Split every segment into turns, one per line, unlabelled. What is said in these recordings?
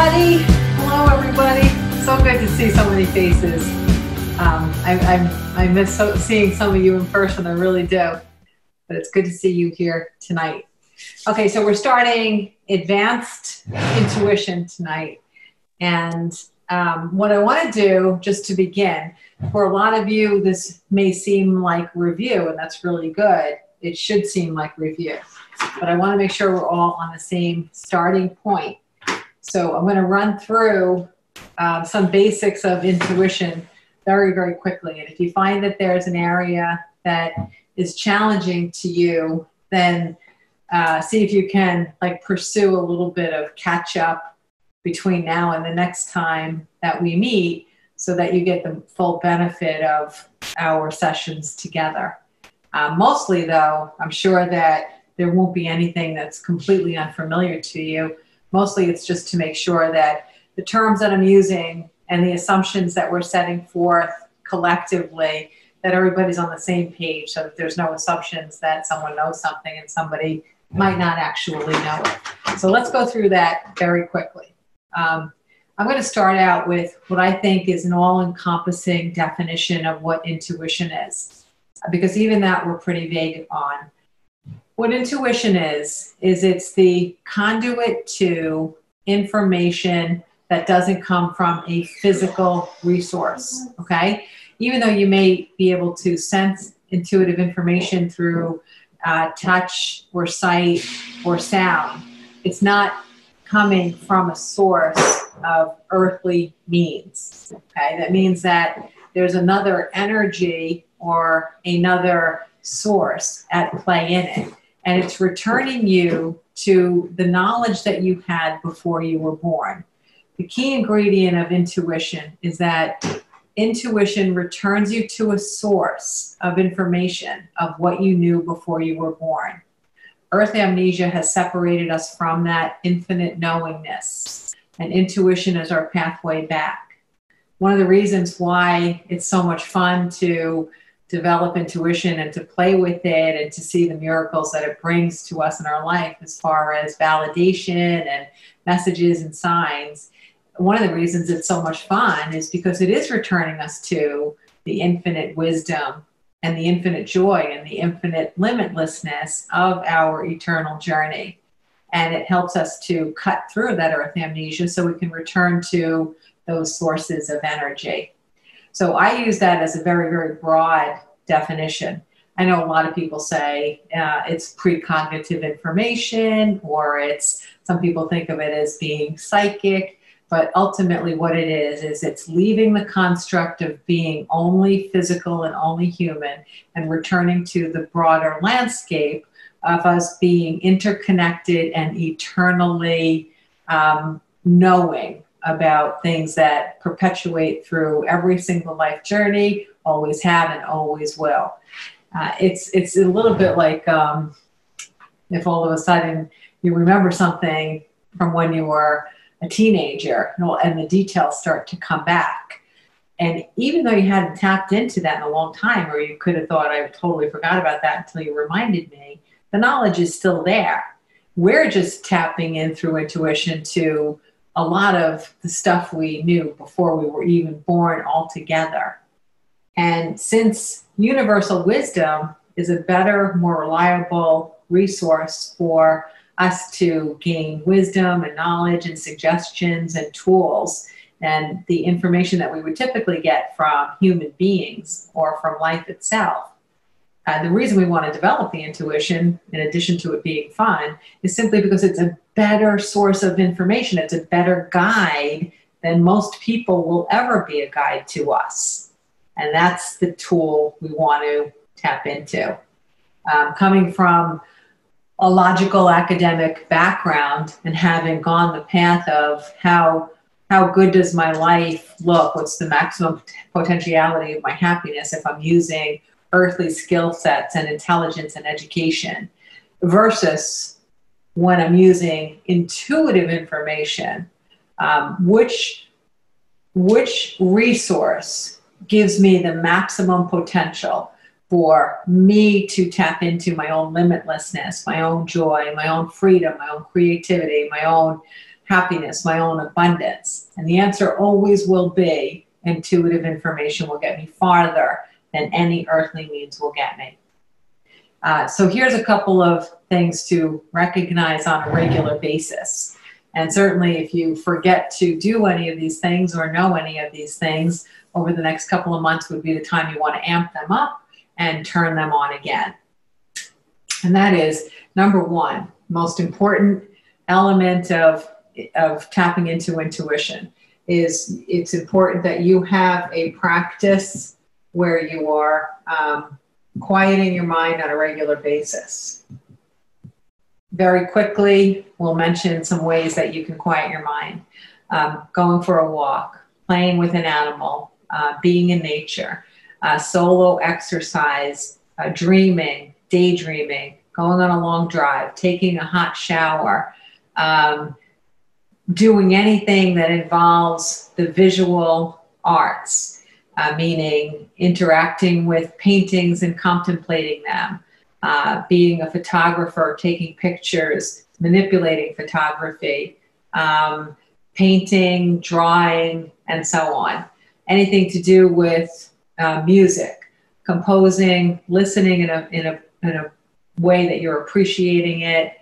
everybody. Hello, everybody. So good to see so many faces. I miss seeing some of you in person. I really do. But it's good to see you here tonight. Okay, so we're starting advanced intuition tonight. And what I want to do, just to begin, for a lot of you, this may seem like review, and that's really good. It should seem like review. But I want to make sure we're all on the same starting point. So I'm going to run through some basics of intuition very, very quickly. And if you find that there's an area that is challenging to you, then see if you can pursue a little bit of catch up between now and the next time that we meet so that you get the full benefit of our sessions together. Mostly though, I'm sure that there won't be anything that's completely unfamiliar to you. Mostly it's just to make sure that the terms that I'm using and the assumptions that we're setting forth collectively, that everybody's on the same page so that there's no assumptions that someone knows something and somebody might not actually know it. So let's go through that very quickly. I'm going to start out with what I think is an all-encompassing definition of what intuition is, because even that we're pretty vague on. What intuition is it's the conduit to information that doesn't come from a physical resource, okay? Even though you may be able to sense intuitive information through touch or sight or sound, it's not coming from a source of earthly means, okay? That means that there's another energy or another source at play in it. And it's returning you to the knowledge that you had before you were born. The key ingredient of intuition is that intuition returns you to a source of information of what you knew before you were born. Earth amnesia has separated us from that infinite knowingness, and intuition is our pathway back. One of the reasons why it's so much fun to develop intuition and to play with it and to see the miracles that it brings to us in our life as far as validation and messages and signs. One of the reasons it's so much fun is because it is returning us to the infinite wisdom and the infinite joy and the infinite limitlessness of our eternal journey. And it helps us to cut through that earth amnesia so we can return to those sources of energy. So I use that as a very, very broad definition. I know a lot of people say it's precognitive information, or some people think of it as being psychic, but ultimately what it is it's leaving the construct of being only physical and only human and returning to the broader landscape of us being interconnected and eternally knowing about things that perpetuate through every single life journey, always have and always will. It's a little bit like if all of a sudden you remember something from when you were a teenager and the details start to come back. And even though you hadn't tapped into that in a long time, or you could have thought, I totally forgot about that until you reminded me, the knowledge is still there. We're just tapping in through intuition to a lot of the stuff we knew before we were even born altogether. And since universal wisdom is a better, more reliable resource for us to gain wisdom and knowledge and suggestions and tools and the information that we would typically get from human beings or from life itself, the reason we want to develop the intuition, in addition to it being fun, is simply because it's a better source of information. It's a better guide than most people will ever be a guide to us. And that's the tool we want to tap into. Coming from a logical academic background and having gone the path of how good does my life look, what's the maximum potentiality of my happiness if I'm using earthly skill sets and intelligence and education, versus when I'm using intuitive information, which resource gives me the maximum potential for me to tap into my own limitlessness, my own joy, my own freedom, my own creativity, my own happiness, my own abundance? And the answer always will be intuitive information will get me farther than any earthly means will get me. So here's a couple of things to recognize on a regular basis. And certainly if you forget to do any of these things or know any of these things, over the next couple of months would be the time you want to amp them up and turn them on again. And that is, number one, most important element of tapping into intuition is it's important that you have a practice where you are quieting your mind on a regular basis. Very quickly, we'll mention some ways that you can quiet your mind. Going for a walk, playing with an animal, being in nature, solo exercise, dreaming, daydreaming, going on a long drive, taking a hot shower, doing anything that involves the visual arts, meaning interacting with paintings and contemplating them, being a photographer, taking pictures, manipulating photography, painting, drawing, and so on. Anything to do with music, composing, listening in a way that you're appreciating it,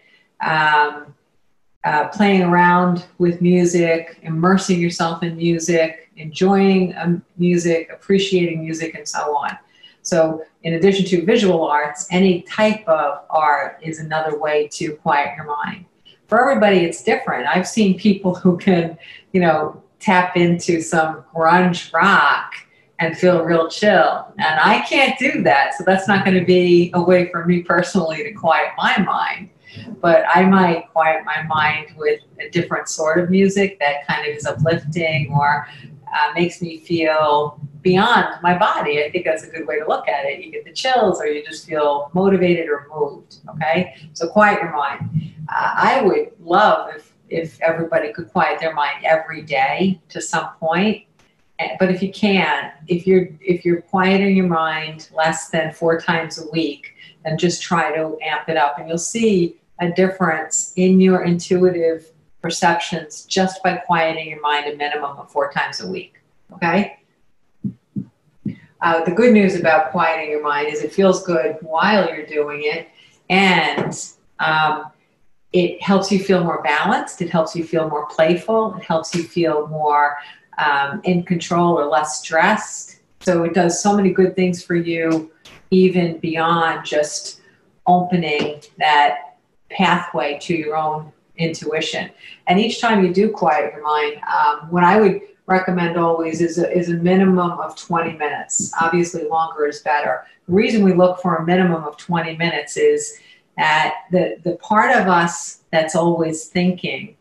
playing around with music, immersing yourself in music, enjoying music, appreciating music, and so on. So in addition to visual arts, any type of art is another way to quiet your mind. For everybody, it's different. I've seen people who can, tap into some grunge rock and feel real chill. And I can't do that. So that's not going to be a way for me personally to quiet my mind. But I might quiet my mind with a different sort of music that kind of is uplifting or makes me feel beyond my body. I think that's a good way to look at it. You get the chills or you just feel motivated or moved, okay? So quiet your mind. I would love if everybody could quiet their mind every day to some point. But if you can't, if you're quieting your mind less than 4 times a week, then just try to amp it up. And you'll see a difference in your intuitive perceptions just by quieting your mind a minimum of 4 times a week, okay? The good news about quieting your mind is it feels good while you're doing it, and it helps you feel more balanced, it helps you feel more playful, it helps you feel more in control or less stressed. So it does so many good things for you, even beyond just opening that pathway to your own intuition. And each time you do quiet your mind, what I would recommend always is a minimum of 20 minutes. Obviously, longer is better. The reason we look for a minimum of 20 minutes is that the part of us that's always thinking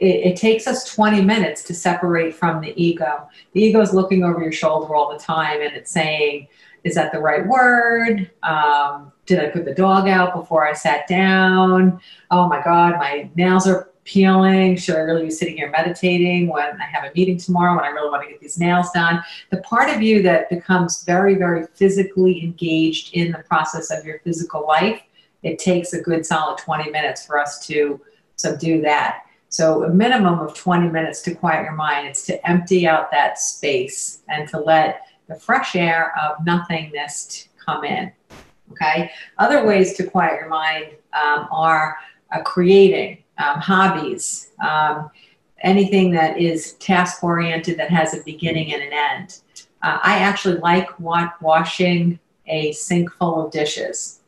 it takes us 20 minutes to separate from the ego. The ego is looking over your shoulder all the time and it's saying, is that the right word? Did I put the dog out before I sat down? Oh my God, my nails are peeling. Should I really be sitting here meditating when I have a meeting tomorrow when I really want to get these nails done? The part of you that becomes very, very physically engaged in the process of your physical life, it takes a good solid 20 minutes for us to subdue that. So a minimum of 20 minutes to quiet your mind. It's to empty out that space and to let the fresh air of nothingness come in, okay? Other ways to quiet your mind are creating, hobbies, anything that is task-oriented that has a beginning and an end. I actually like washing a sink full of dishes.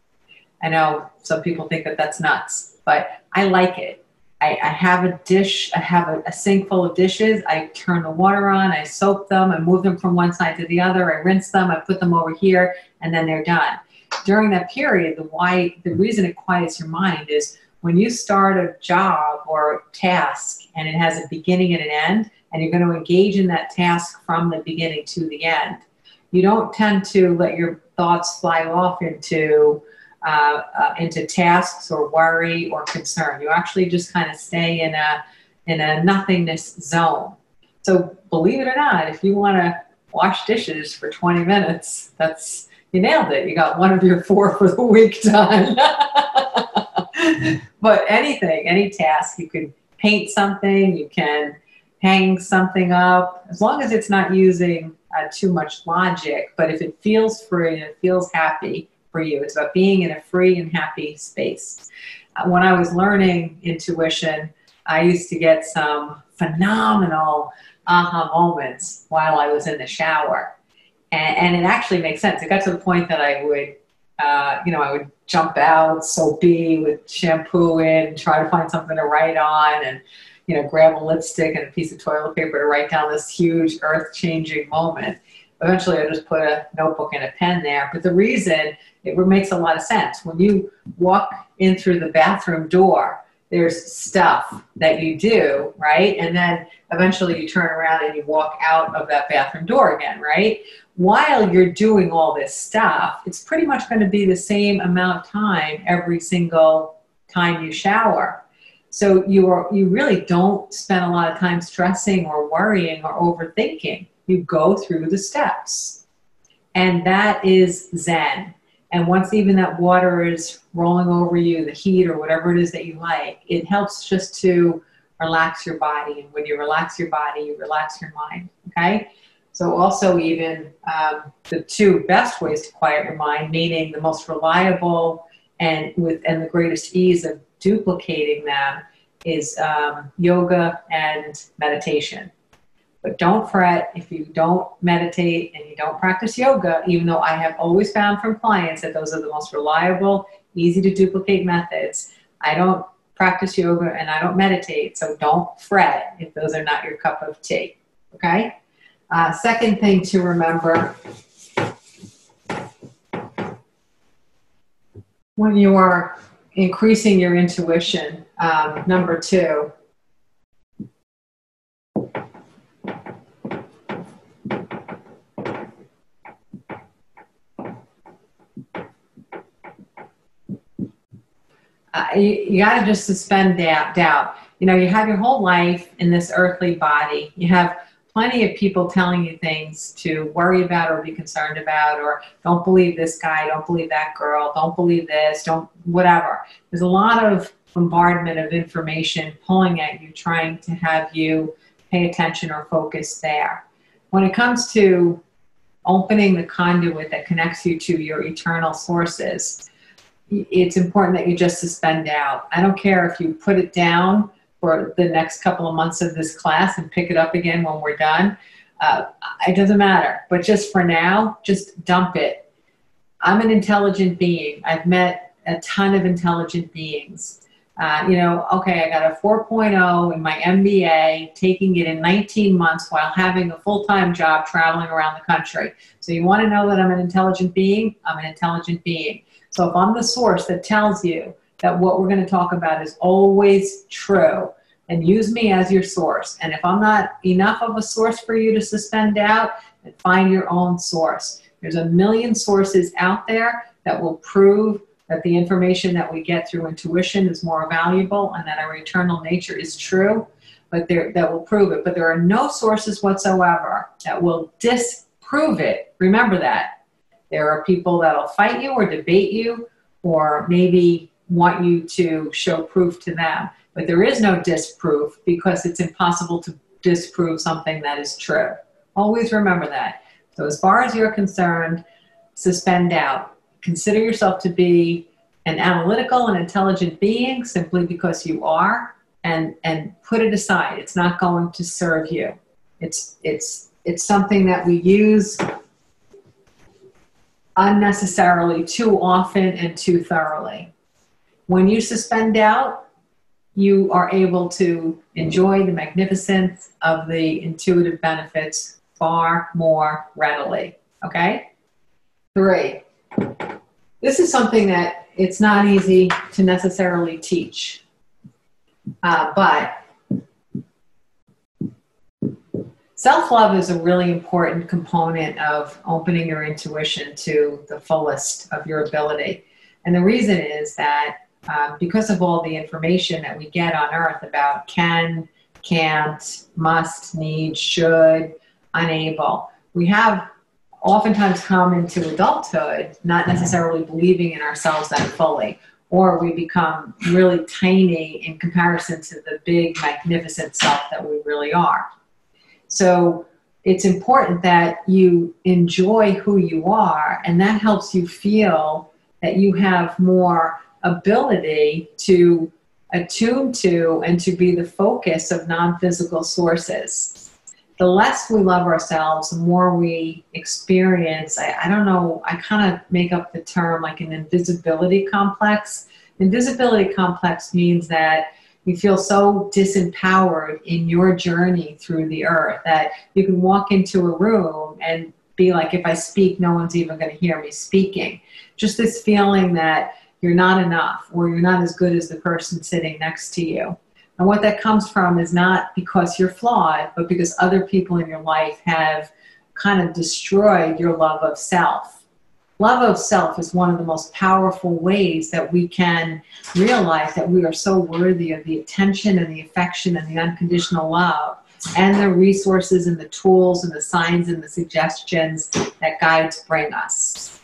I know some people think that that's nuts, but I like it. I have a dish, I have a sink full of dishes, I turn the water on, I soak them, I move them from one side to the other, I rinse them, I put them over here, and then they're done. During that period, the reason it quiets your mind is when you start a job or a task and it has a beginning and an end, and you're going to engage in that task from the beginning to the end, you don't tend to let your thoughts fly off into tasks or worry or concern. You actually just kind of stay in a nothingness zone. So believe it or not, if you want to wash dishes for 20 minutes, you nailed it. You got one of your 4 for the week done. But anything, any task, you can paint something, you can hang something up, as long as it's not using too much logic. But if it feels free and it feels happy for you, it's about being in a free and happy space. When I was learning intuition, I used to get some phenomenal aha moments while I was in the shower. And it actually makes sense. It got to the point that I would, I would jump out soapy with shampoo in, try to find something to write on, and, grab a lipstick and a piece of toilet paper to write down this huge earth-changing moment. Eventually, I just put a notebook and a pen there. But the reason, it makes a lot of sense. When you walk in through the bathroom door, there's stuff that you do, right? And then eventually you turn around and you walk out of that bathroom door again, right? While you're doing all this stuff, it's pretty much going to be the same amount of time every single time you shower. So you really don't spend a lot of time stressing or worrying or overthinking. You go through the steps. And that is Zen. And once even that water is rolling over you, the heat or whatever it is that you like, it helps just to relax your body. And when you relax your body, you relax your mind, okay? So also even the two best ways to quiet your mind, meaning the most reliable and the greatest ease of duplicating them, is yoga and meditation. But don't fret if you don't meditate and you don't practice yoga, even though I have always found from clients that those are the most reliable, easy to duplicate methods. I don't practice yoga and I don't meditate, so don't fret if those are not your cup of tea, okay? Second thing to remember, when you are increasing your intuition, number two, you got to just suspend doubt. You have your whole life in this earthly body. You have plenty of people telling you things to worry about or be concerned about, or don't believe this guy, don't believe that girl, don't believe this, don't whatever. There's a lot of bombardment of information pulling at you, trying to have you pay attention or focus there. When it comes to opening the conduit that connects you to your eternal sources, it's important that you just suspend doubt. I don't care if you put it down for the next couple of months of this class and pick it up again when we're done. It doesn't matter. But just for now, just dump it. I'm an intelligent being. I've met a ton of intelligent beings. Okay, I got a 4.0 in my MBA, taking it in 19 months while having a full-time job traveling around the country. So you want to know that I'm an intelligent being? I'm an intelligent being. So if I'm the source that tells you that what we're going to talk about is always true, and use me as your source. And if I'm not enough of a source for you to suspend doubt, then find your own source. There's a million sources out there that will prove that the information that we get through intuition is more valuable and that our eternal nature is true, but that will prove it. But there are no sources whatsoever that will disprove it. Remember that. There are people that'll fight you or debate you or maybe want you to show proof to them. But there is no disproof, because it's impossible to disprove something that is true. Always remember that. So as far as you're concerned, suspend doubt. Consider yourself to be an analytical and intelligent being simply because you are, and put it aside. It's not going to serve you. It's something that we use unnecessarily, too often and too thoroughly. When you suspend doubt, you are able to enjoy the magnificence of the intuitive benefits far more readily. Okay? 3. This is something that it's not easy to necessarily teach, but self-love is a really important component of opening your intuition to the fullest of your ability. And the reason is that because of all the information that we get on earth about can, can't, must, need, should, unable, we have oftentimes come into adulthood not necessarily believing in ourselves that fully, or we become really tiny in comparison to the big, magnificent self that we really are. So it's important that you enjoy who you are, and that helps you feel that you have more ability to attune to and to be the focus of non-physical sources. The less we love ourselves, the more we experience, I don't know, I kind of make up the term like an invisibility complex. Invisibility complex means that you feel so disempowered in your journey through the earth that you can walk into a room and be like, if I speak, no one's even going to hear me speaking. Just this feeling that you're not enough, or you're not as good as the person sitting next to you. And what that comes from is not because you're flawed, but because other people in your life have kind of destroyed your love of self. Love of self is one of the most powerful ways that we can realize that we are so worthy of the attention and the affection and the unconditional love and the resources and the tools and the signs and the suggestions that guides bring us.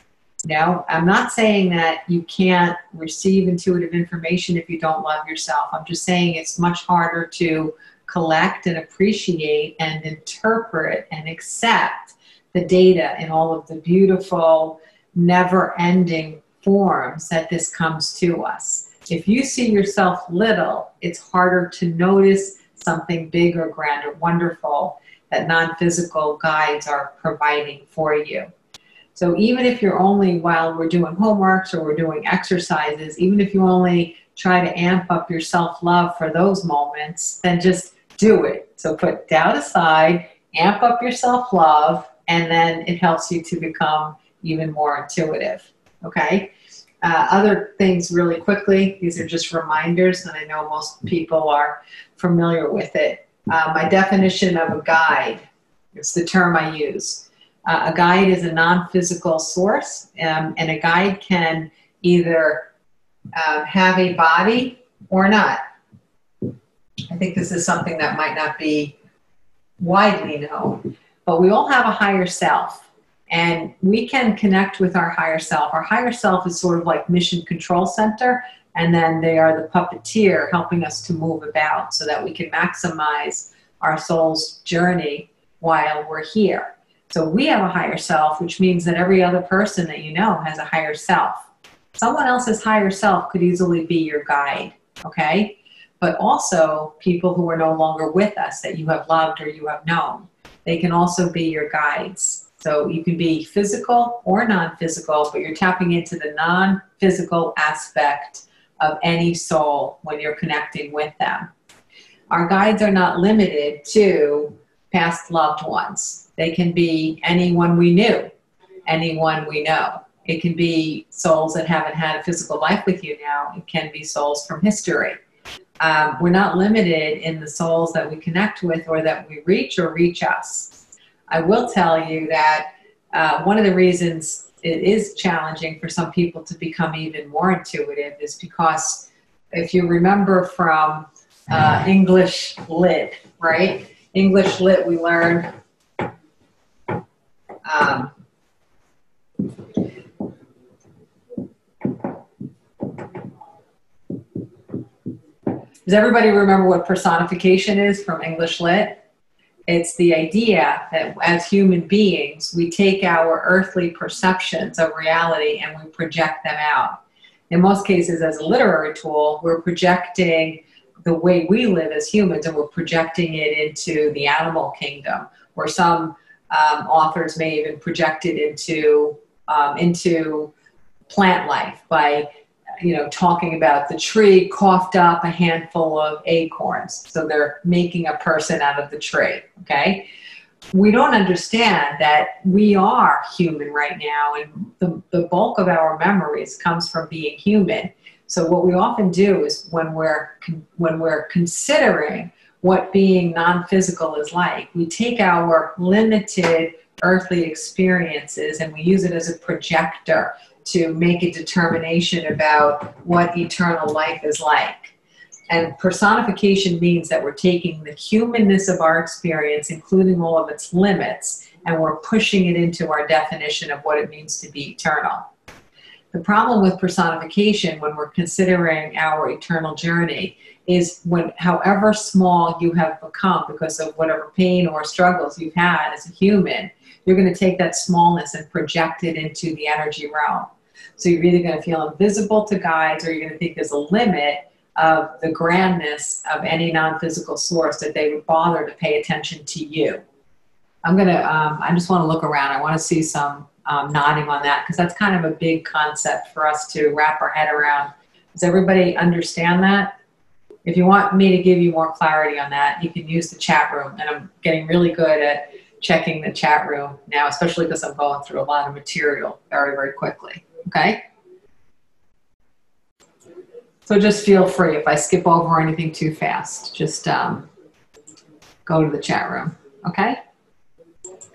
No, I'm not saying that you can't receive intuitive information if you don't love yourself. I'm just saying it's much harder to collect and appreciate and interpret and accept the data in all of the beautiful, never-ending forms that this comes to us. If you see yourself little, it's harder to notice something big or grand or wonderful that non-physical guides are providing for you. So even if you're only, while we're doing homeworks or we're doing exercises, even if you only try to amp up your self-love for those moments, then just do it. So put doubt aside, amp up your self-love, and then it helps you to become even more intuitive, okay? Other things really quickly, these are just reminders, and I know most people are familiar with it. My definition of a guide, it's the term I use. A guide is a non-physical source, and a guide can either have a body or not. I think this is something that might not be widely known, but we all have a higher self, and we can connect with our higher self. Our higher self is sort of like mission control center, and then they are the puppeteer helping us to move about so that we can maximize our soul's journey while we're here. So we have a higher self, which means that every other person that you know has a higher self. Someone else's higher self could easily be your guide, okay? But also people who are no longer with us that you have loved or you have known, they can also be your guides. So you can be physical or non-physical, but you're tapping into the non-physical aspect of any soul when you're connecting with them. Our guides are not limited to past loved ones. They can be anyone we knew, anyone we know. It can be souls that haven't had a physical life with you now. It can be souls from history. We're not limited in the souls that we connect with or that we reach or reach us. I will tell you that one of the reasons it is challenging for some people to become even more intuitive is because if you remember from English Lit, right? English Lit, we learned does everybody remember what personification is from English Lit? It's the idea that as human beings, we take our earthly perceptions of reality and we project them out. In most cases, as a literary tool, we're projecting the way we live as humans, and we're projecting it into the animal kingdom, or some authors may even project it into plant life by, talking about the tree coughed up a handful of acorns. So they're making a person out of the tree, okay? We don't understand that we are human right now, and the bulk of our memories comes from being human. So what we often do is when we're considering what being non-physical is like, we take our limited earthly experiences and we use it as a projector to make a determination about what eternal life is like. And personification means that we're taking the humanness of our experience, including all of its limits, and we're pushing it into our definition of what it means to be eternal. The problem with personification when we're considering our eternal journey is when, however small you have become because of whatever pain or struggles you've had as a human, you're going to take that smallness and project it into the energy realm. So you're either going to feel invisible to guides, or you're going to think there's a limit of the grandness of any non-physical source that they would bother to pay attention to you. I just want to look around. I want to see some nodding on that, because that's kind of a big concept for us to wrap our head around. Does everybody understand that? If you want me to give you more clarity on that, you can use the chat room. And I'm getting really good at checking the chat room now, especially because I'm going through a lot of material very, very quickly. Okay? So just feel free if I skip over anything too fast. Just go to the chat room. Okay?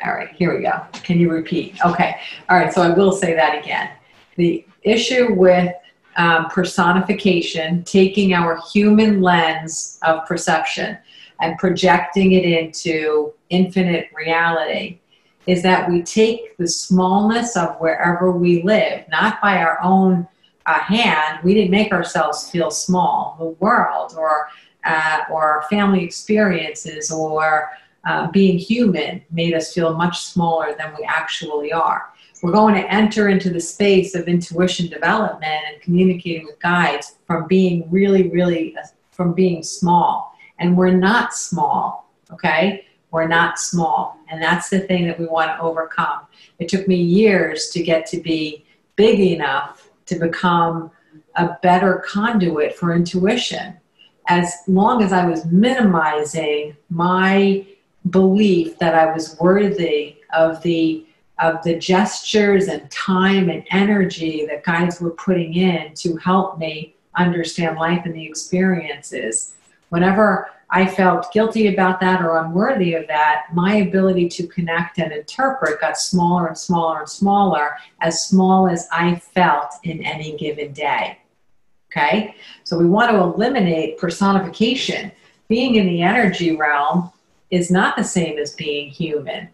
All right, here we go. Can you repeat? Okay. All right, so I will say that again. The issue with personification, taking our human lens of perception and projecting it into infinite reality, is that we take the smallness of wherever we live, not by our own hand. We didn't make ourselves feel small. The world or our family experiences or being human made us feel much smaller than we actually are. We're going to enter into the space of intuition development and communicating with guides from being from being small. And we're not small, okay? We're not small. And that's the thing that we want to overcome. It took me years to get to be big enough to become a better conduit for intuition. As long as I was minimizing my belief that I was worthy of the gestures and time and energy that guides were putting in to help me understand life and the experiences. Whenever I felt guilty about that or unworthy of that, my ability to connect and interpret got smaller and smaller and smaller, as small as I felt in any given day. Okay? So we want to eliminate personification. Being in the energy realm is not the same as being human.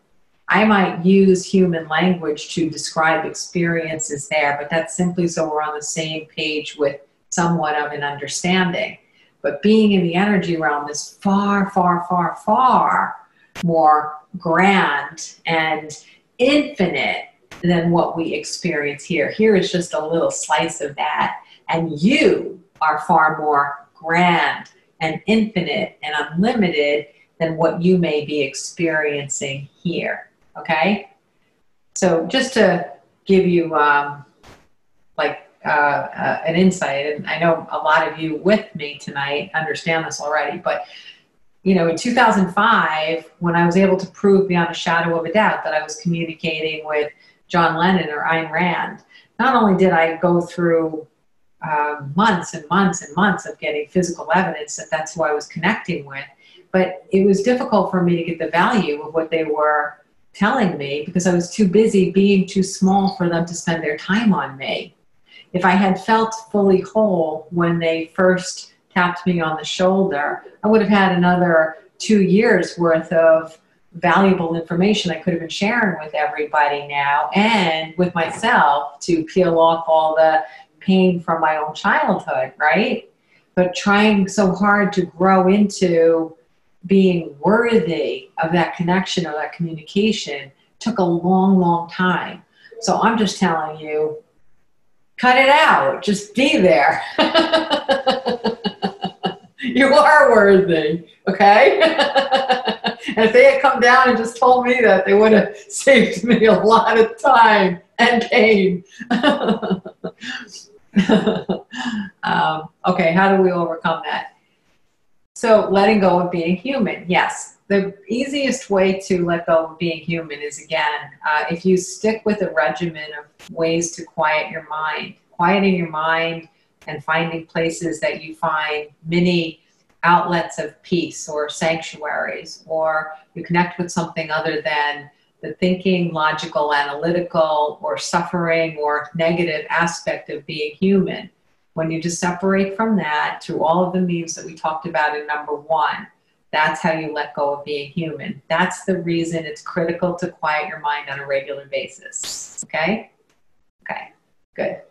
I might use human language to describe experiences there, but that's simply so we're on the same page with somewhat of an understanding. But being in the energy realm is far, far, far, far more grand and infinite than what we experience here. Here is just a little slice of that. And you are far more grand and infinite and unlimited than what you may be experiencing here. Okay? So just to give you an insight, and I know a lot of you with me tonight understand this already, but you know, in 2005, when I was able to prove beyond a shadow of a doubt that I was communicating with John Lennon or Ayn Rand, not only did I go through months and months and months of getting physical evidence that that's who I was connecting with, but it was difficult for me to get the value of what they were telling me because I was too busy being too small for them to spend their time on me. If I had felt fully whole when they first tapped me on the shoulder, I would have had another 2 years worth of valuable information I could have been sharing with everybody now and with myself to peel off all the pain from my own childhood, right? But trying so hard to grow into being worthy of that connection or that communication took a long, long time. So I'm just telling you, cut it out. Just be there. You are worthy, okay? And if they had come down and just told me that, they would have saved me a lot of time and pain. Okay, how do we overcome that? So letting go of being human. Yes, the easiest way to let go of being human is, again, if you stick with a regimen of ways to quiet your mind, quieting your mind and finding places that you find mini outlets of peace or sanctuaries, or you connect with something other than the thinking, logical, analytical, or suffering or negative aspect of being human. When you just separate from that through all of the means that we talked about in number 1, that's how you let go of being human. That's the reason it's critical to quiet your mind on a regular basis. Okay? Okay, good.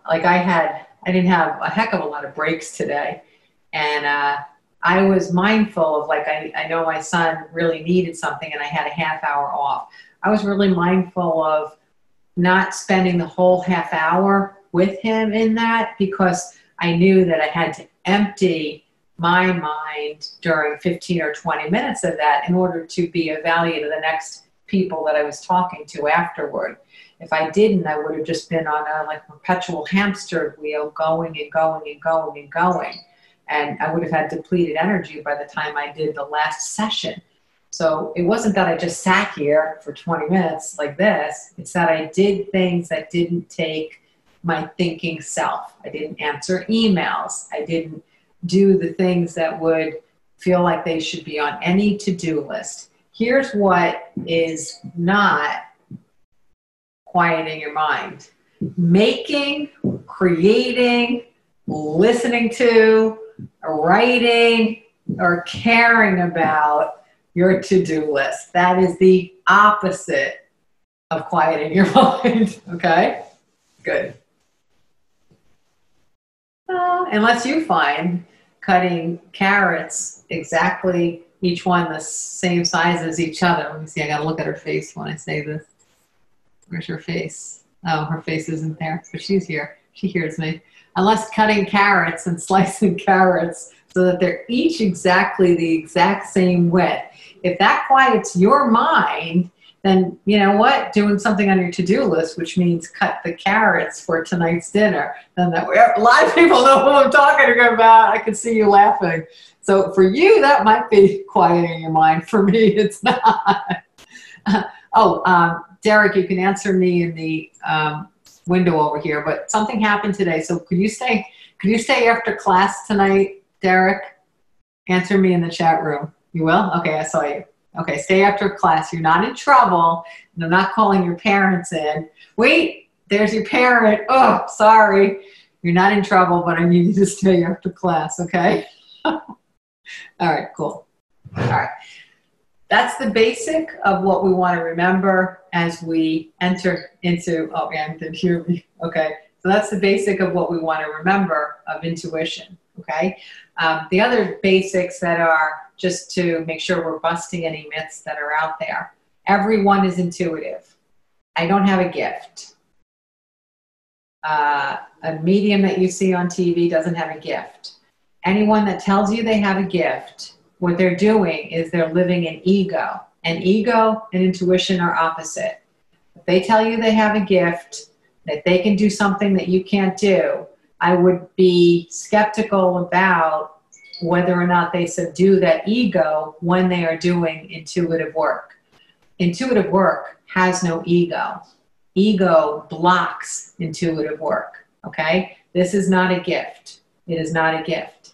Like I didn't have a heck of a lot of breaks today. And I was mindful of, like, I know my son really needed something and I had a half hour off. I was really mindful of not spending the whole half hour with him in that, because I knew that I had to empty my mind during 15 or 20 minutes of that in order to be of value to the next people that I was talking to afterward. If I didn't, I would have just been on a like perpetual hamster wheel, going and going and going and going. And I would have had depleted energy by the time I did the last session. So it wasn't that I just sat here for 20 minutes like this. It's that I did things that didn't take my thinking self. I didn't answer emails. I didn't do the things that would feel like they should be on any to-do list. Here's what is not quieting your mind: making, creating, listening to, writing, or caring about your to-do list. That is the opposite of quieting your mind. Okay? Good. Unless you find cutting carrots exactly, each one the same size as each other. Let me see, I gotta look at her face when I say this. Where's her face? Oh, her face isn't there, but she's here. She hears me. Unless cutting carrots and slicing carrots so that they're each exactly the exact same width. If that quiets your mind, then you know what? Doing something on your to-do list, which means cut the carrots for tonight's dinner. Then that a lot of people know who I'm talking about. I can see you laughing. So for you, that might be quieting your mind. For me, it's not. Derek, you can answer me in the window over here, but something happened today. So could you stay after class tonight, Derek? Answer me in the chat room. You will? Okay, I saw you. Okay, stay after class. You're not in trouble, and I'm not calling your parents in. Wait, there's your parent. Oh, sorry. You're not in trouble, but I need you to stay after class, okay? All right, cool. All right. That's the basic of what we want to remember as we enter into, oh, Anne did hear me. Okay, so that's the basic of what we want to remember of intuition, okay? The other basics that are just to make sure we're busting any myths that are out there. Everyone is intuitive. I don't have a gift. A medium that you see on TV doesn't have a gift. Anyone that tells you they have a gift, what they're doing is they're living in ego. And ego and intuition are opposite. If they tell you they have a gift, that they can do something that you can't do, I would be skeptical about whether or not they subdue that ego when they are doing intuitive work. Intuitive work has no ego. Ego blocks intuitive work, okay? This is not a gift. It is not a gift.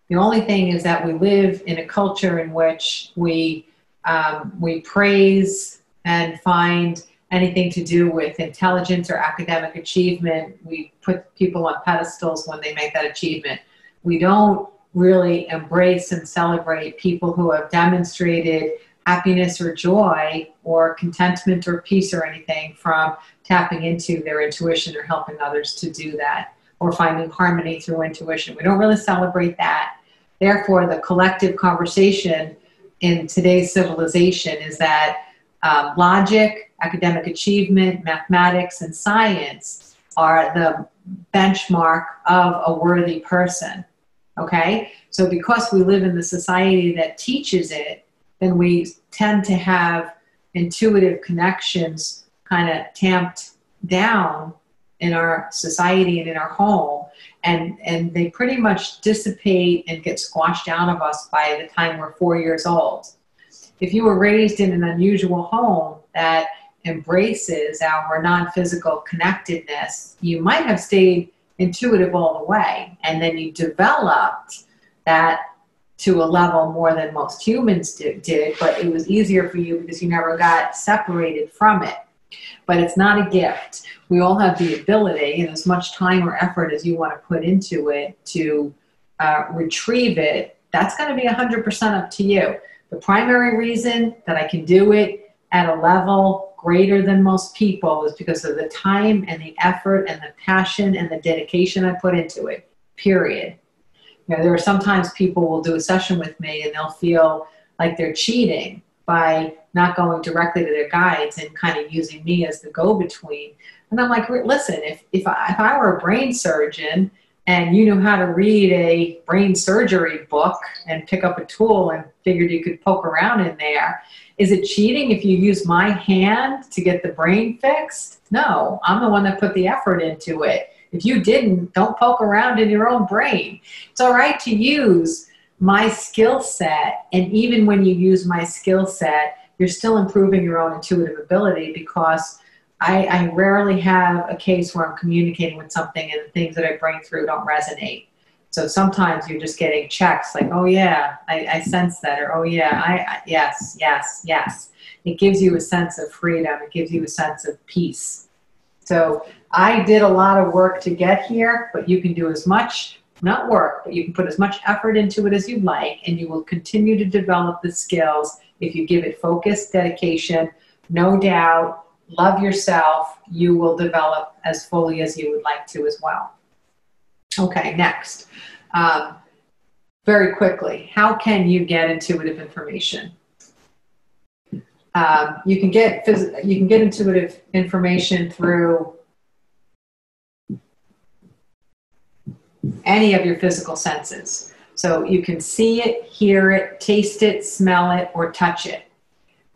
The only thing is that we live in a culture in which we praise and find anything to do with intelligence or academic achievement. We put people on pedestals when they make that achievement. We don't really embrace and celebrate people who have demonstrated happiness or joy or contentment or peace or anything from tapping into their intuition or helping others to do that, or finding harmony through intuition. We don't really celebrate that. Therefore, the collective conversation in today's civilization is that logic, academic achievement, mathematics, and science are the benchmark of a worthy person. Okay? So because we live in the society that teaches it, then we tend to have intuitive connections kind of tamped down in our society and in our home, and they pretty much dissipate and get squashed out of us by the time we're 4 years old. If you were raised in an unusual home that embraces our non-physical connectedness, you might have stayed intuitive all the way, and then you developed that to a level more than most humans did, but it was easier for you because you never got separated from it. But it's not a gift. We all have the ability, and as much time or effort as you want to put into it to retrieve it, that's going to be 100% up to you. The primary reason that I can do it at a level greater than most people is because of the time and the effort and the passion and the dedication I put into it, period. You know, there are sometimes people will do a session with me and they'll feel like they're cheating by not going directly to their guides and kind of using me as the go-between. And I'm like, listen, if I were a brain surgeon and you knew how to read a brain surgery book and pick up a tool and figured you could poke around in there, is it cheating if you use my hand to get the brain fixed? No, I'm the one that put the effort into it. If you didn't, don't poke around in your own brain. It's all right to use my skill set, and even when you use my skill set, you're still improving your own intuitive ability, because I rarely have a case where I'm communicating with something and the things that I bring through don't resonate. So sometimes you're just getting checks like, oh yeah, I sense that, or oh yeah, yes, yes, yes. It gives you a sense of freedom. It gives you a sense of peace. So I did a lot of work to get here, but you can do as much, not work, but you can put as much effort into it as you'd like, and you will continue to develop the skills if you give it focus, dedication, no doubt, love yourself, you will develop as fully as you would like to as well. Okay, next. Very quickly, how can you get intuitive information? You can get intuitive information through any of your physical senses. So you can see it, hear it, taste it, smell it, or touch it.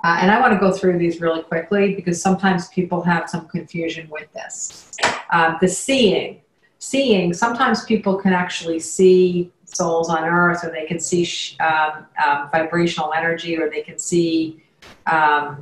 And I want to go through these really quickly because sometimes people have some confusion with this. The seeing, sometimes people can actually see souls on earth, or they can see vibrational energy, or they can see a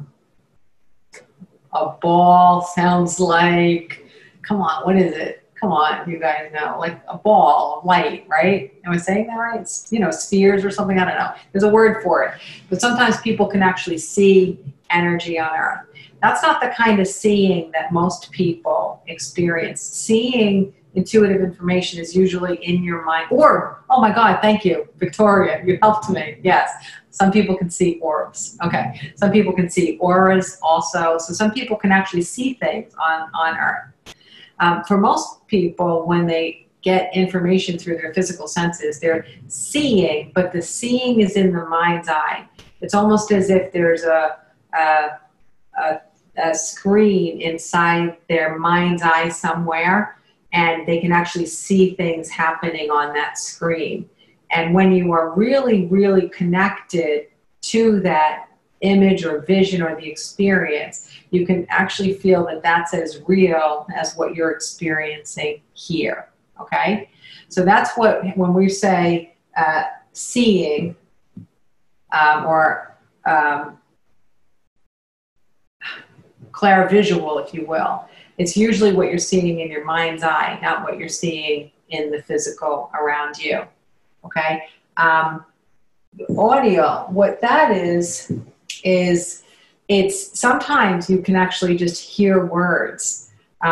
ball. Sounds like, come on, what is it? Come on, you guys know, like a ball of light, right? Am I saying that right? It's, you know, spheres or something, I don't know. There's a word for it. But sometimes people can actually see energy on earth. That's not the kind of seeing that most people experience. Seeing intuitive information is usually in your mind. Orb, oh my God, thank you, Victoria, you helped me, yes. Some people can see orbs, okay. Some people can see auras also. So some people can actually see things on earth. For most people, when they get information through their physical senses, they're seeing, but the seeing is in the mind's eye. It's almost as if there's a screen inside their mind's eye somewhere, and they can actually see things happening on that screen. And when you are really, really connected to that image or vision or the experience, you can actually feel that that's as real as what you're experiencing here, okay? So that's what, when we say seeing or clairvisual, if you will, it's usually what you're seeing in your mind's eye, not what you're seeing in the physical around you, okay? Audio, what that is it's sometimes you can actually just hear words.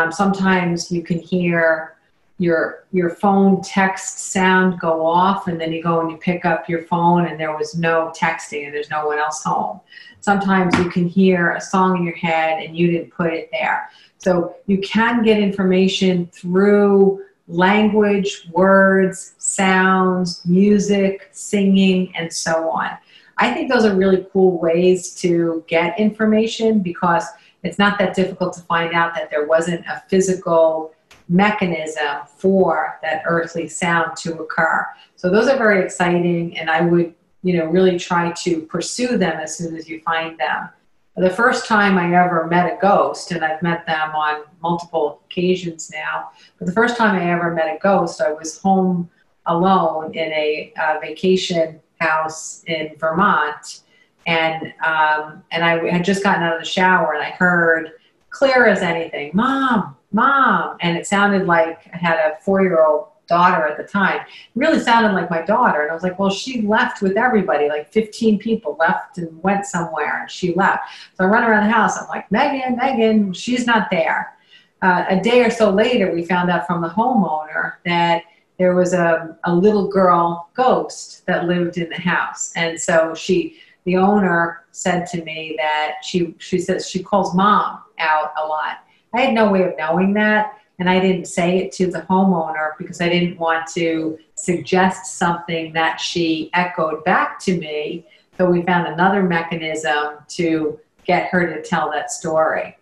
Sometimes you can hear your phone text sound go off, and then you go and you pick up your phone and there was no texting and there's no one else home. Sometimes you can hear a song in your head and you didn't put it there. So you can get information through language, words, sounds, music, singing, and so on. I think those are really cool ways to get information, because it's not that difficult to find out that there wasn't a physical mechanism for that earthly sound to occur. So those are very exciting, and I would, you know, really try to pursue them as soon as you find them. The first time I ever met a ghost, and I've met them on multiple occasions now, but the first time I ever met a ghost, I was home alone in a vacation house in Vermont, and I had just gotten out of the shower, and I heard clear as anything, "Mom, Mom," and it sounded like I had a 4-year-old daughter at the time. It really sounded like my daughter, and I was like, well, she left with everybody, like 15 people left and went somewhere, and she left. So I run around the house, I'm like, Megan, Megan, she's not there. A day or so later, we found out from the homeowner that there was a little girl ghost that lived in the house. And so she the owner said to me that she says she calls mom out a lot. I had no way of knowing that, and I didn't say it to the homeowner because I didn't want to suggest something that she echoed back to me. So we found another mechanism to get her to tell that story.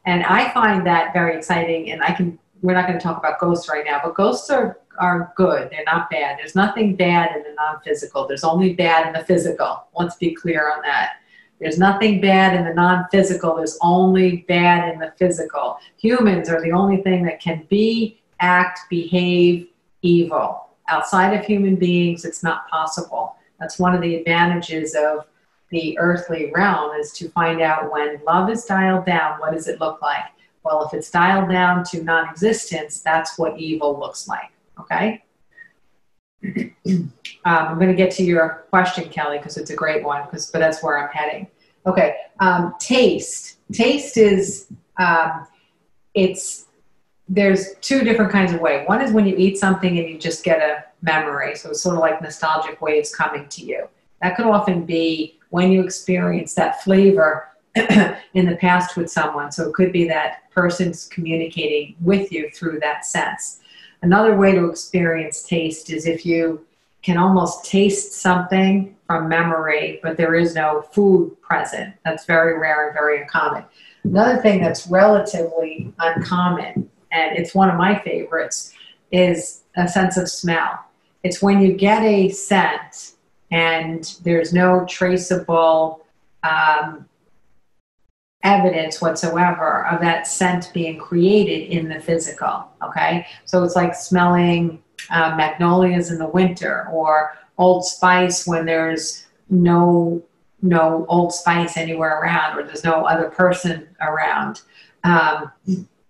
And I find that very exciting, and we're not going to talk about ghosts right now, but ghosts are good. They're not bad. There's nothing bad in the non-physical. There's only bad in the physical. Let's be clear on that. There's nothing bad in the non-physical. There's only bad in the physical. Humans are the only thing that can be, act, behave evil. Outside of human beings, it's not possible. That's one of the advantages of the earthly realm, is to find out when love is dialed down, what does it look like? Well, if it's dialed down to non-existence, that's what evil looks like, okay? I'm going to get to your question, Kelly, because it's a great one, but that's where I'm heading. Okay, taste. Taste is, there's two different kinds of way. One is when you eat something and you just get a memory, so it's sort of like nostalgic waves coming to you. That could often be when you experience that flavor in the past with someone. So it could be that person's communicating with you through that sense. Another way to experience taste is if you can almost taste something from memory, but there is no food present. That's very rare and very uncommon. Another thing that's relatively uncommon, and it's one of my favorites, is a sense of smell. It's when you get a scent and there's no traceable evidence whatsoever of that scent being created in the physical, okay? So it's like smelling magnolias in the winter, or Old Spice when there's no Old Spice anywhere around, or there's no other person around.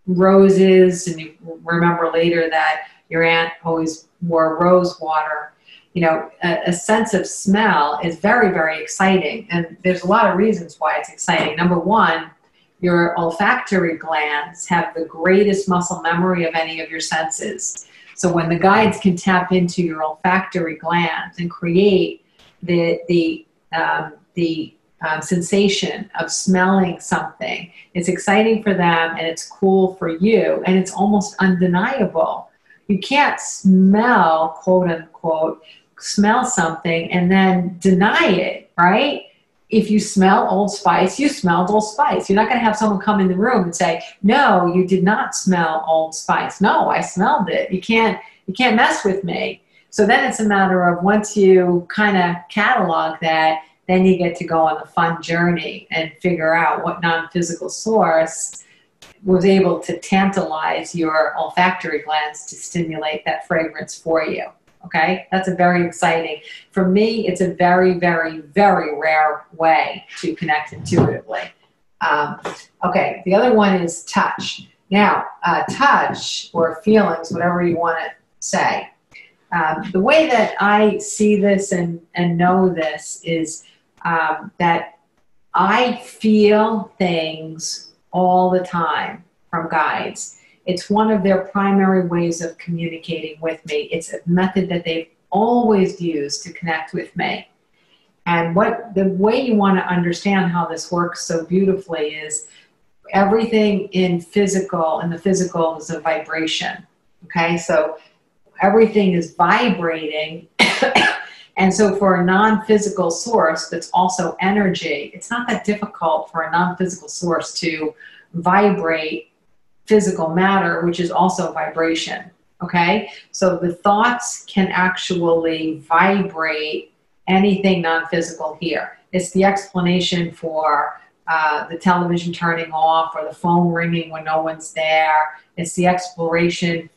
Roses, and you remember later that your aunt always wore rose water. You know, a sense of smell is very, very exciting. And there's a lot of reasons why it's exciting. Number one, your olfactory glands have the greatest muscle memory of any of your senses. So when the guides can tap into your olfactory glands and create the sensation of smelling something, it's exciting for them and it's cool for you, and it's almost undeniable. You can't smell, quote unquote, smell something and then deny it, right? If you smell Old Spice, you smelled Old Spice. You're not going to have someone come in the room and say, no, you did not smell Old Spice. No, I smelled it. You can't mess with me. So then it's a matter of, once you kind of catalog that, then you get to go on the fun journey and figure out what non-physical source was able to tantalize your olfactory glands to stimulate that fragrance for you. Okay, that's a very exciting. For me, it's a very, very, very rare way to connect intuitively. Okay, the other one is touch. Now, touch or feelings, whatever you want to say. The way that I see this and know this is that I feel things all the time from guides. It's one of their primary ways of communicating with me. It's a method that they've always used to connect with me. And the way you want to understand how this works so beautifully is everything in the physical is a vibration. Okay, so everything is vibrating. And so for a non-physical source that's also energy, it's not that difficult for a non-physical source to vibrate physical matter, which is also vibration, okay? So the thoughts can actually vibrate anything non-physical here. It's the explanation for the television turning off or the phone ringing when no one's there. It's the explanation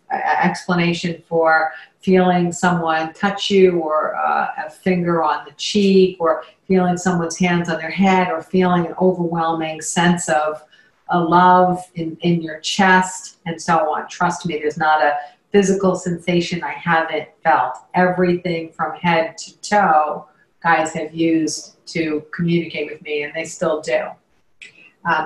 for feeling someone touch you, or a finger on the cheek, or feeling someone's hands on their head, or feeling an overwhelming sense of a love in your chest, and so on. Trust me, there's not a physical sensation I haven't felt. Everything from head to toe, guys have used to communicate with me, and they still do.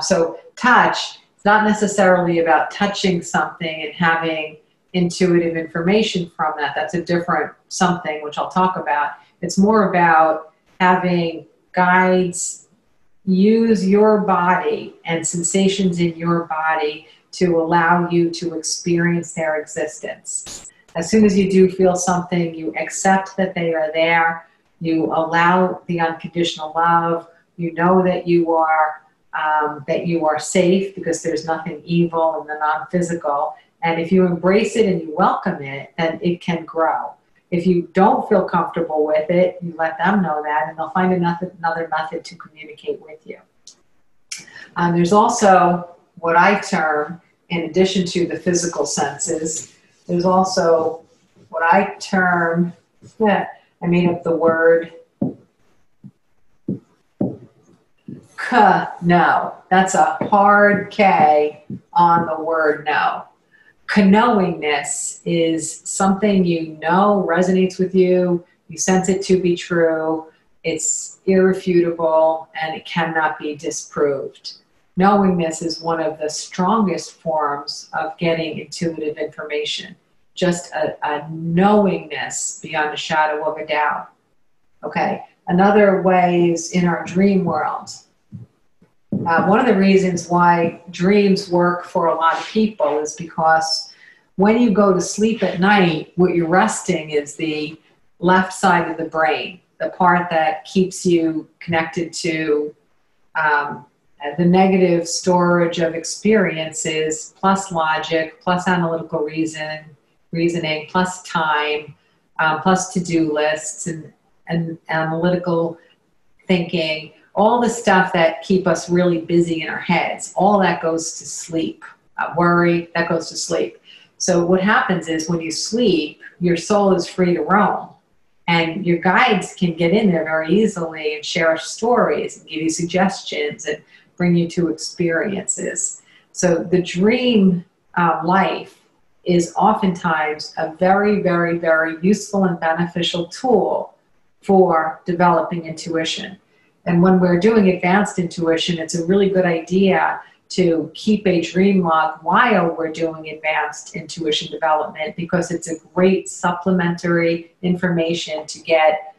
So touch, it's not necessarily about touching something and having intuitive information from that. That's a different something, which I'll talk about. It's more about having guides use your body and sensations in your body to allow you to experience their existence. As soon as you do feel something, you accept that they are there. You allow the unconditional love. You know that you are safe because there's nothing evil in the non-physical. And if you embrace it and you welcome it, then it can grow. If you don't feel comfortable with it, you let them know that, and they'll find another method to communicate with you. There's also what I term, in addition to the physical senses, there's also what I term, I made up the word no. That's a hard K on the word no. Knowingness is something you know resonates with you, you sense it to be true, it's irrefutable, and it cannot be disproved. Knowingness is one of the strongest forms of getting intuitive information. Just a knowingness beyond a shadow of a doubt. Okay, another way is in our dream world. One of the reasons why dreams work for a lot of people is because when you go to sleep at night, what you're resting is the left side of the brain, the part that keeps you connected to the negative storage of experiences, plus logic, plus analytical reasoning, plus time, plus to-do lists and analytical thinking. All the stuff that keep us really busy in our heads, all that goes to sleep. Worry, that goes to sleep. So what happens is when you sleep, your soul is free to roam. And your guides can get in there very easily and share stories and give you suggestions and bring you to experiences. So the dream life is oftentimes a very, very, very useful and beneficial tool for developing intuition. And when we're doing advanced intuition, it's a really good idea to keep a dream log while we're doing advanced intuition development, because it's a great supplementary information to get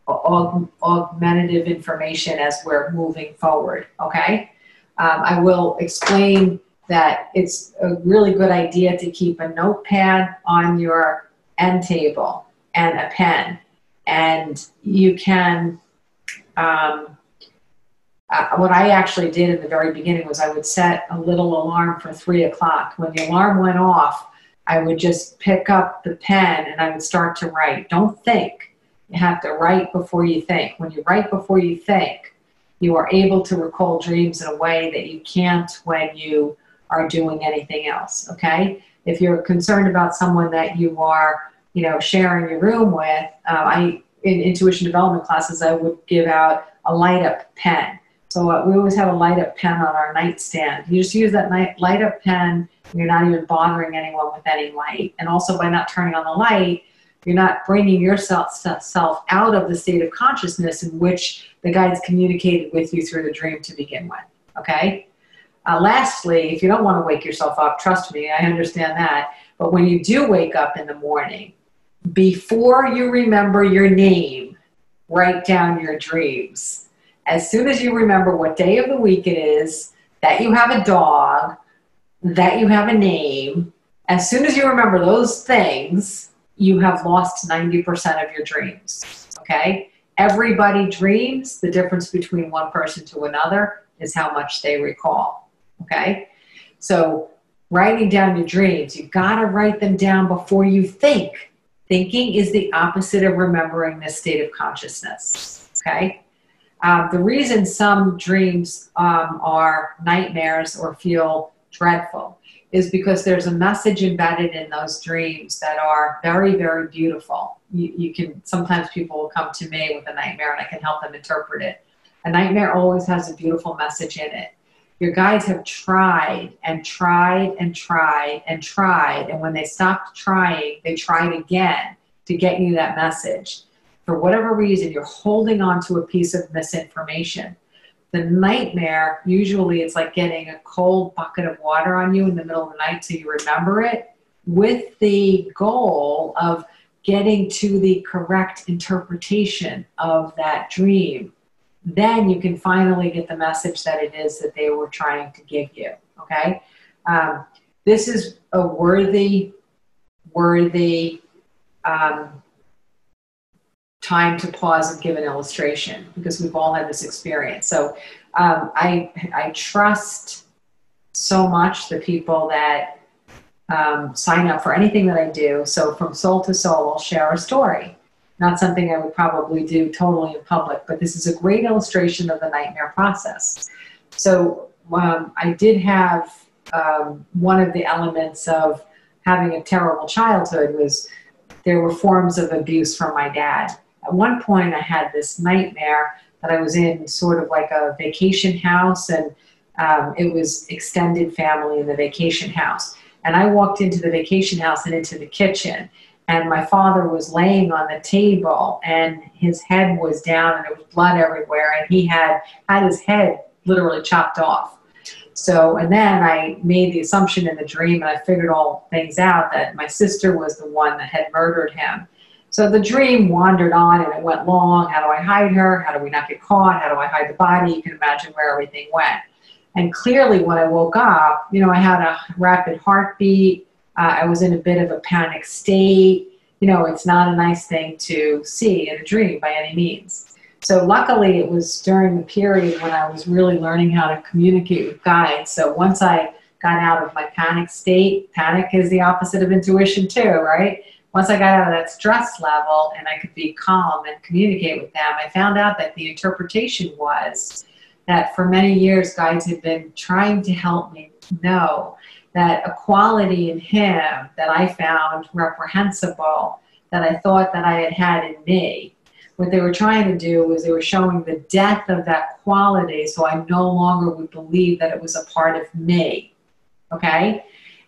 augmentative information as we're moving forward, okay? I will explain that it's a really good idea to keep a notepad on your end table and a pen. And you can, what I actually did in the very beginning was I would set a little alarm for 3 o'clock. When the alarm went off, I would just pick up the pen and I would start to write. Don't think. You have to write before you think. When you write before you think, you are able to recall dreams in a way that you can't when you are doing anything else, okay? If you're concerned about someone that you are, sharing your room with, in intuition development classes, I would give out a light up pen. So we always have a light up pen on our nightstand. You just use that light up pen, and you're not even bothering anyone with any light. And also by not turning on the light, you're not bringing yourself out of the state of consciousness in which the guides communicated with you through the dream to begin with, okay? Lastly, if you don't want to wake yourself up, trust me, I understand that. But when you do wake up in the morning, before you remember your name, write down your dreams. As soon as you remember what day of the week it is, that you have a dog, that you have a name, as soon as you remember those things, you have lost 90% of your dreams, okay? Everybody dreams. The difference between one person to another is how much they recall, okay? So writing down your dreams, you've got to write them down before you think. Thinking is the opposite of remembering this state of consciousness, okay? The reason some dreams are nightmares or feel dreadful is because there's a message embedded in those dreams that are very, very beautiful. You can, sometimes people will come to me with a nightmare and I can help them interpret it. A nightmare always has a beautiful message in it. Your guides have tried and tried and tried and tried, and when they stopped trying, they tried again to get you that message. For whatever reason, you're holding on to a piece of misinformation. The nightmare, usually it's like getting a cold bucket of water on you in the middle of the night so you remember it, with the goal of getting to the correct interpretation of that dream, then you can finally get the message that it is that they were trying to give you, okay? This is a worthy time to pause and give an illustration, because we've all had this experience. So I trust so much the people that sign up for anything that I do. So from soul to soul, I'll share a story. Not something I would probably do totally in public, but this is a great illustration of the nightmare process. So I did have one of the elements of having a terrible childhood was there were forms of abuse from my dad. At one point, I had this nightmare that I was in sort of like a vacation house, and it was extended family in the vacation house. And I walked into the vacation house and into the kitchen, and my father was laying on the table, and his head was down, and there was blood everywhere, and he had his head literally chopped off. So, and then I made the assumption in the dream, and I figured all things out, that my sister was the one that had murdered him. So the dream wandered on, and it went long. How do I hide her? How do we not get caught? How do I hide the body? You can imagine where everything went. And clearly when I woke up, you know, I had a rapid heartbeat. I was in a bit of a panic state. You know, it's not a nice thing to see in a dream by any means. So luckily it was during the period when I was really learning how to communicate with guides. So once I got out of my panic state, panic is the opposite of intuition too, right? Once I got out of that stress level and I could be calm and communicate with them, I found out that the interpretation was that for many years, guides had been trying to help me know that a quality in him that I found reprehensible, that I thought that I had in me, what they were trying to do was they were showing the death of that quality, so I no longer would believe that it was a part of me, okay?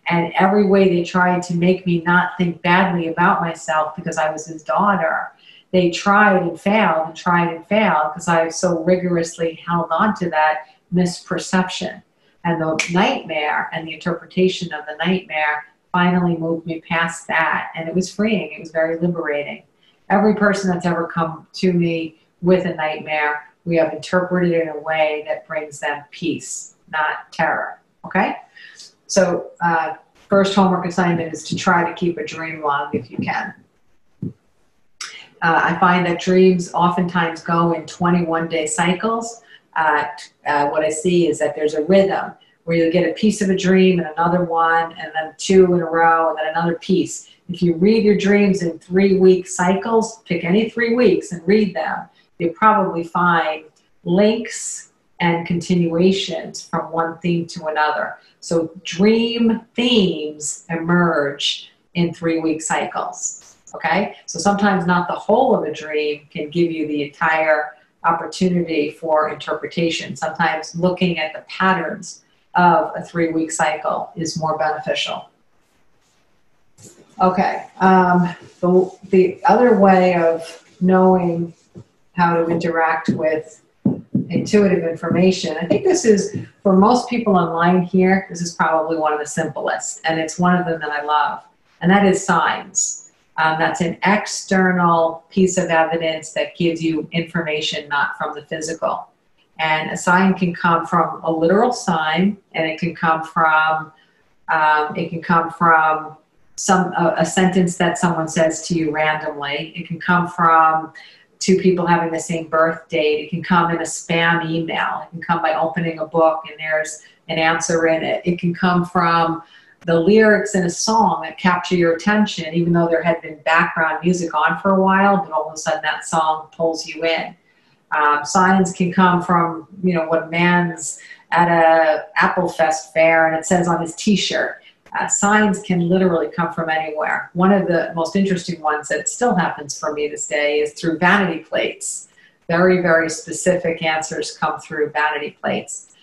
And every way they tried to make me not think badly about myself because I was his daughter, they tried and failed and tried and failed because I so rigorously held on to that misperception. And the nightmare and the interpretation of the nightmare finally moved me past that, and it was freeing. It was very liberating. Every person that's ever come to me with a nightmare, we have interpreted it in a way that brings them peace, not terror, okay? So first homework assignment is to try to keep a dream log if you can. I find that dreams oftentimes go in 21-day cycles. What I see is that there's a rhythm where you get a piece of a dream and another one, and then two in a row, and then another piece. If you read your dreams in 3-week cycles, pick any 3 weeks and read them, you'll probably find links and continuations from one theme to another. So dream themes emerge in 3-week cycles, okay? So sometimes not the whole of a dream can give you the entire opportunity for interpretation. Sometimes looking at the patterns of a 3-week cycle is more beneficial. Okay, the other way of knowing how to interact with intuitive information, I think this is, for most people online here, this is probably one of the simplest, and it's one of them that I love, and that is signs. That's an external piece of evidence that gives you information not from the physical. And a sign can come from a literal sign, and it can come from a sentence that someone says to you randomly. It can come from two people having the same birth date. It can come in a spam email. It can come by opening a book and there's an answer in it. It can come from the lyrics in a song that capture your attention, even though there had been background music on for a while, but all of a sudden that song pulls you in. Signs can come from, you know, what a man's at a Apple Fest fair and it says on his t-shirt. Signs can literally come from anywhere. One of the most interesting ones that still happens for me this day is through vanity plates. Very, very specific answers come through vanity plates.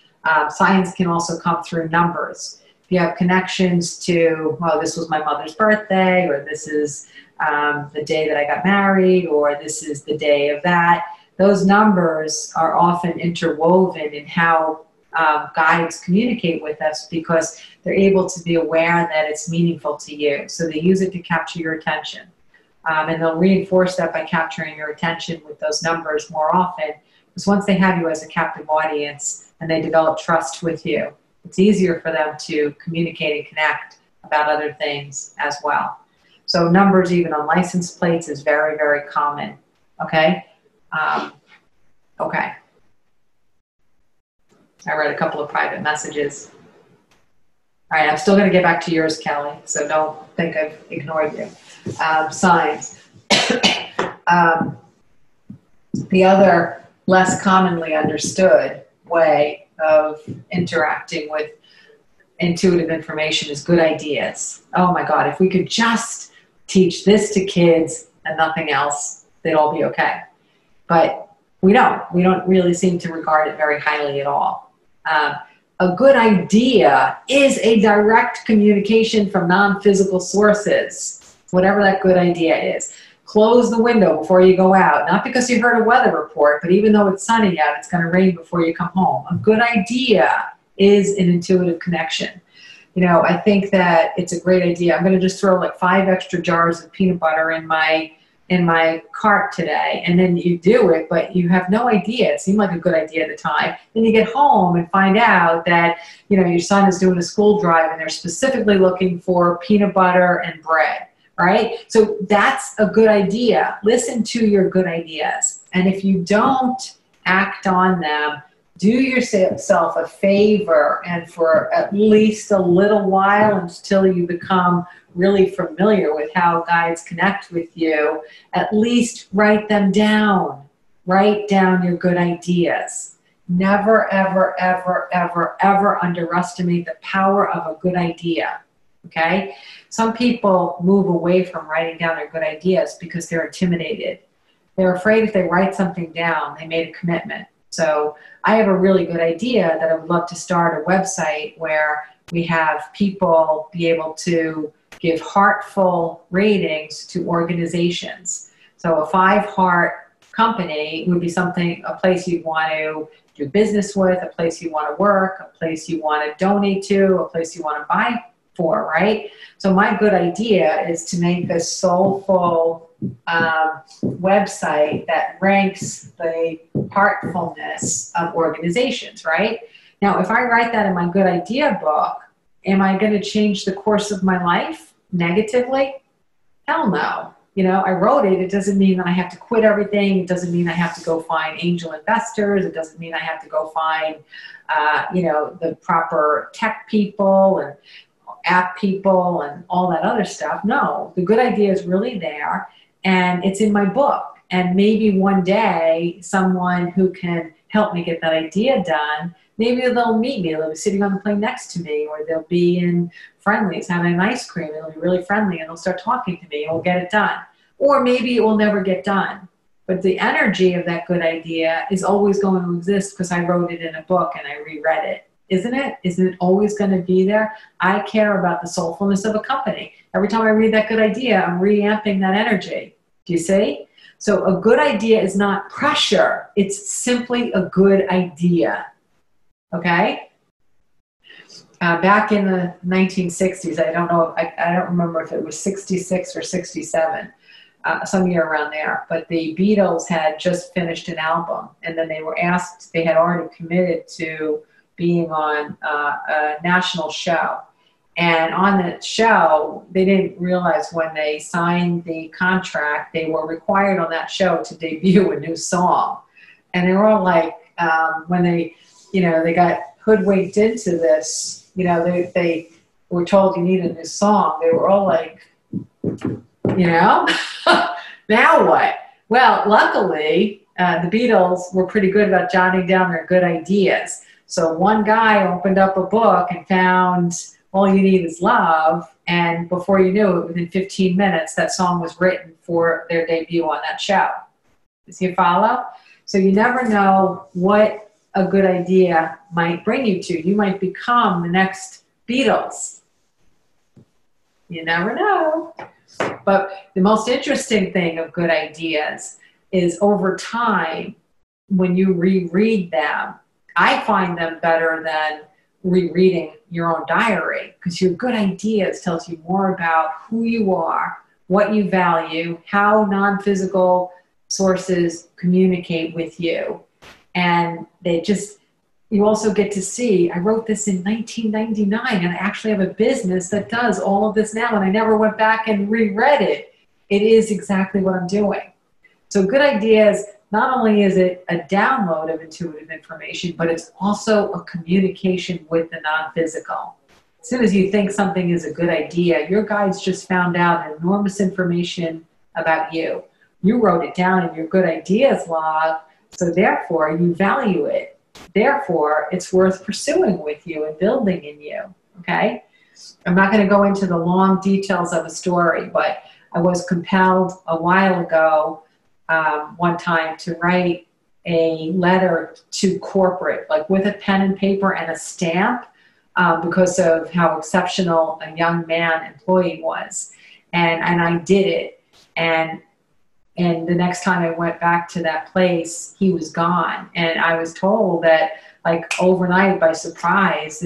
Signs can also come through numbers. If you have connections to, well, this was my mother's birthday, or this is the day that I got married, or this is the day of that, those numbers are often interwoven in how guides communicate with us because they're able to be aware that it's meaningful to you. So they use it to capture your attention. And they'll reinforce that by capturing your attention with those numbers more often. Because once they have you as a captive audience and they develop trust with you, it's easier for them to communicate and connect about other things as well. So numbers even on license plates is very, very common. Okay? Okay. I read a couple of private messages. All right, I'm still going to get back to yours, Kelly, so don't think I've ignored you. Signs. The other less commonly understood way of interacting with intuitive information is good ideas. Oh my God, if we could just teach this to kids and nothing else, they'd all be okay. But we don't. We don't really seem to regard it very highly at all. A good idea is a direct communication from non-physical sources, whatever that good idea is. Close the window before you go out, not because you heard a weather report, but even though it's sunny out, it's going to rain before you come home. A good idea is an intuitive connection. You know, I think that it's a great idea. I'm going to just throw like 5 extra jars of peanut butter in my cart today, and then you do it, but you have no idea. It seemed like a good idea at the time. Then you get home and find out that, you know, your son is doing a school drive and they're specifically looking for peanut butter and bread, right? So that's a good idea. Listen to your good ideas. And if you don't act on them, do yourself a favor, and for at least a little while until you become really familiar with how guides connect with you, at least write them down. Write down your good ideas. Never, ever, ever, ever, ever underestimate the power of a good idea, okay? Some people move away from writing down their good ideas because they're intimidated. They're afraid if they write something down, they made a commitment. So I have a really good idea that I would love to start a website where we have people be able to give heartful ratings to organizations. So a 5-heart company would be a place you'd want to do business with, a place you want to work, a place you want to donate to, a place you want to buy for, right? So my good idea is to make a soulful website that ranks the heartfulness of organizations, right? Now, if I write that in my good idea book, am I going to change the course of my life negatively? Hell no. You know, I wrote it. It doesn't mean that I have to quit everything. It doesn't mean I have to go find angel investors. It doesn't mean I have to go find, you know, the proper tech people and app people and all that other stuff. No, the good idea is really there, and it's in my book. And maybe one day someone who can help me get that idea done, maybe they'll meet me. They'll be sitting on the plane next to me, or they'll be in Friendly's having an ice cream. It'll be really friendly, and they'll start talking to me, and we'll get it done. Or maybe it will never get done. But the energy of that good idea is always going to exist because I wrote it in a book and I reread it. Isn't it? Isn't it always going to be there? I care about the soulfulness of a company. Every time I read that good idea, I'm reamping that energy. Do you see? So a good idea is not pressure. It's simply a good idea. Okay? Back in the 1960s, I don't know, I don't remember if it was 66 or 67, some year around there, but the Beatles had just finished an album, and then they were asked, they had already committed to being on a national show. And on that show, they didn't realize when they signed the contract, they were required on that show to debut a new song. And they were all like, when they, you know, they got hoodwinked into this, you know, they were told you need a new song. They were all like, you know, now what? Well, luckily, the Beatles were pretty good about jotting down their good ideas. So one guy opened up a book and found All You Need Is Love, and before you knew it, within 15 minutes, that song was written for their debut on that show. Does you follow? So you never know what a good idea might bring you to. You might become the next Beatles. You never know. But the most interesting thing of good ideas is over time, when you reread them, I find them better than rereading your own diary, because your good ideas tells you more about who you are, what you value, how non-physical sources communicate with you. And you also get to see, I wrote this in 1999, and I actually have a business that does all of this now, and I never went back and reread it. It is exactly what I'm doing. So good ideas, not only is it a download of intuitive information, but it's also a communication with the non-physical. As soon as you think something is a good idea, your guides just found out enormous information about you. You wrote it down in your good ideas log, so therefore you value it. Therefore, it's worth pursuing with you and building in you, okay? I'm not going to go into the long details of a story, but I was compelled a while ago, one time, to write a letter to corporate, like with a pen and paper and a stamp, because of how exceptional a young man employee was. And I did it. And the next time I went back to that place, he was gone. And I was told that, like, overnight by surprise,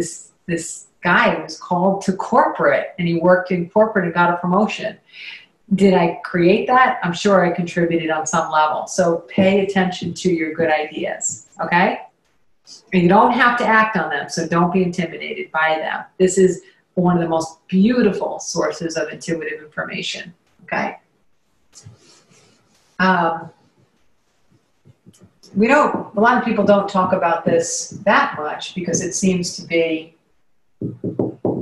this guy was called to corporate, and he worked in corporate and got a promotion. Did I create that? I'm sure I contributed on some level. So pay attention to your good ideas, okay? And you don't have to act on them, so don't be intimidated by them. This is one of the most beautiful sources of intuitive information, okay? A lot of people don't talk about this that much because it seems to be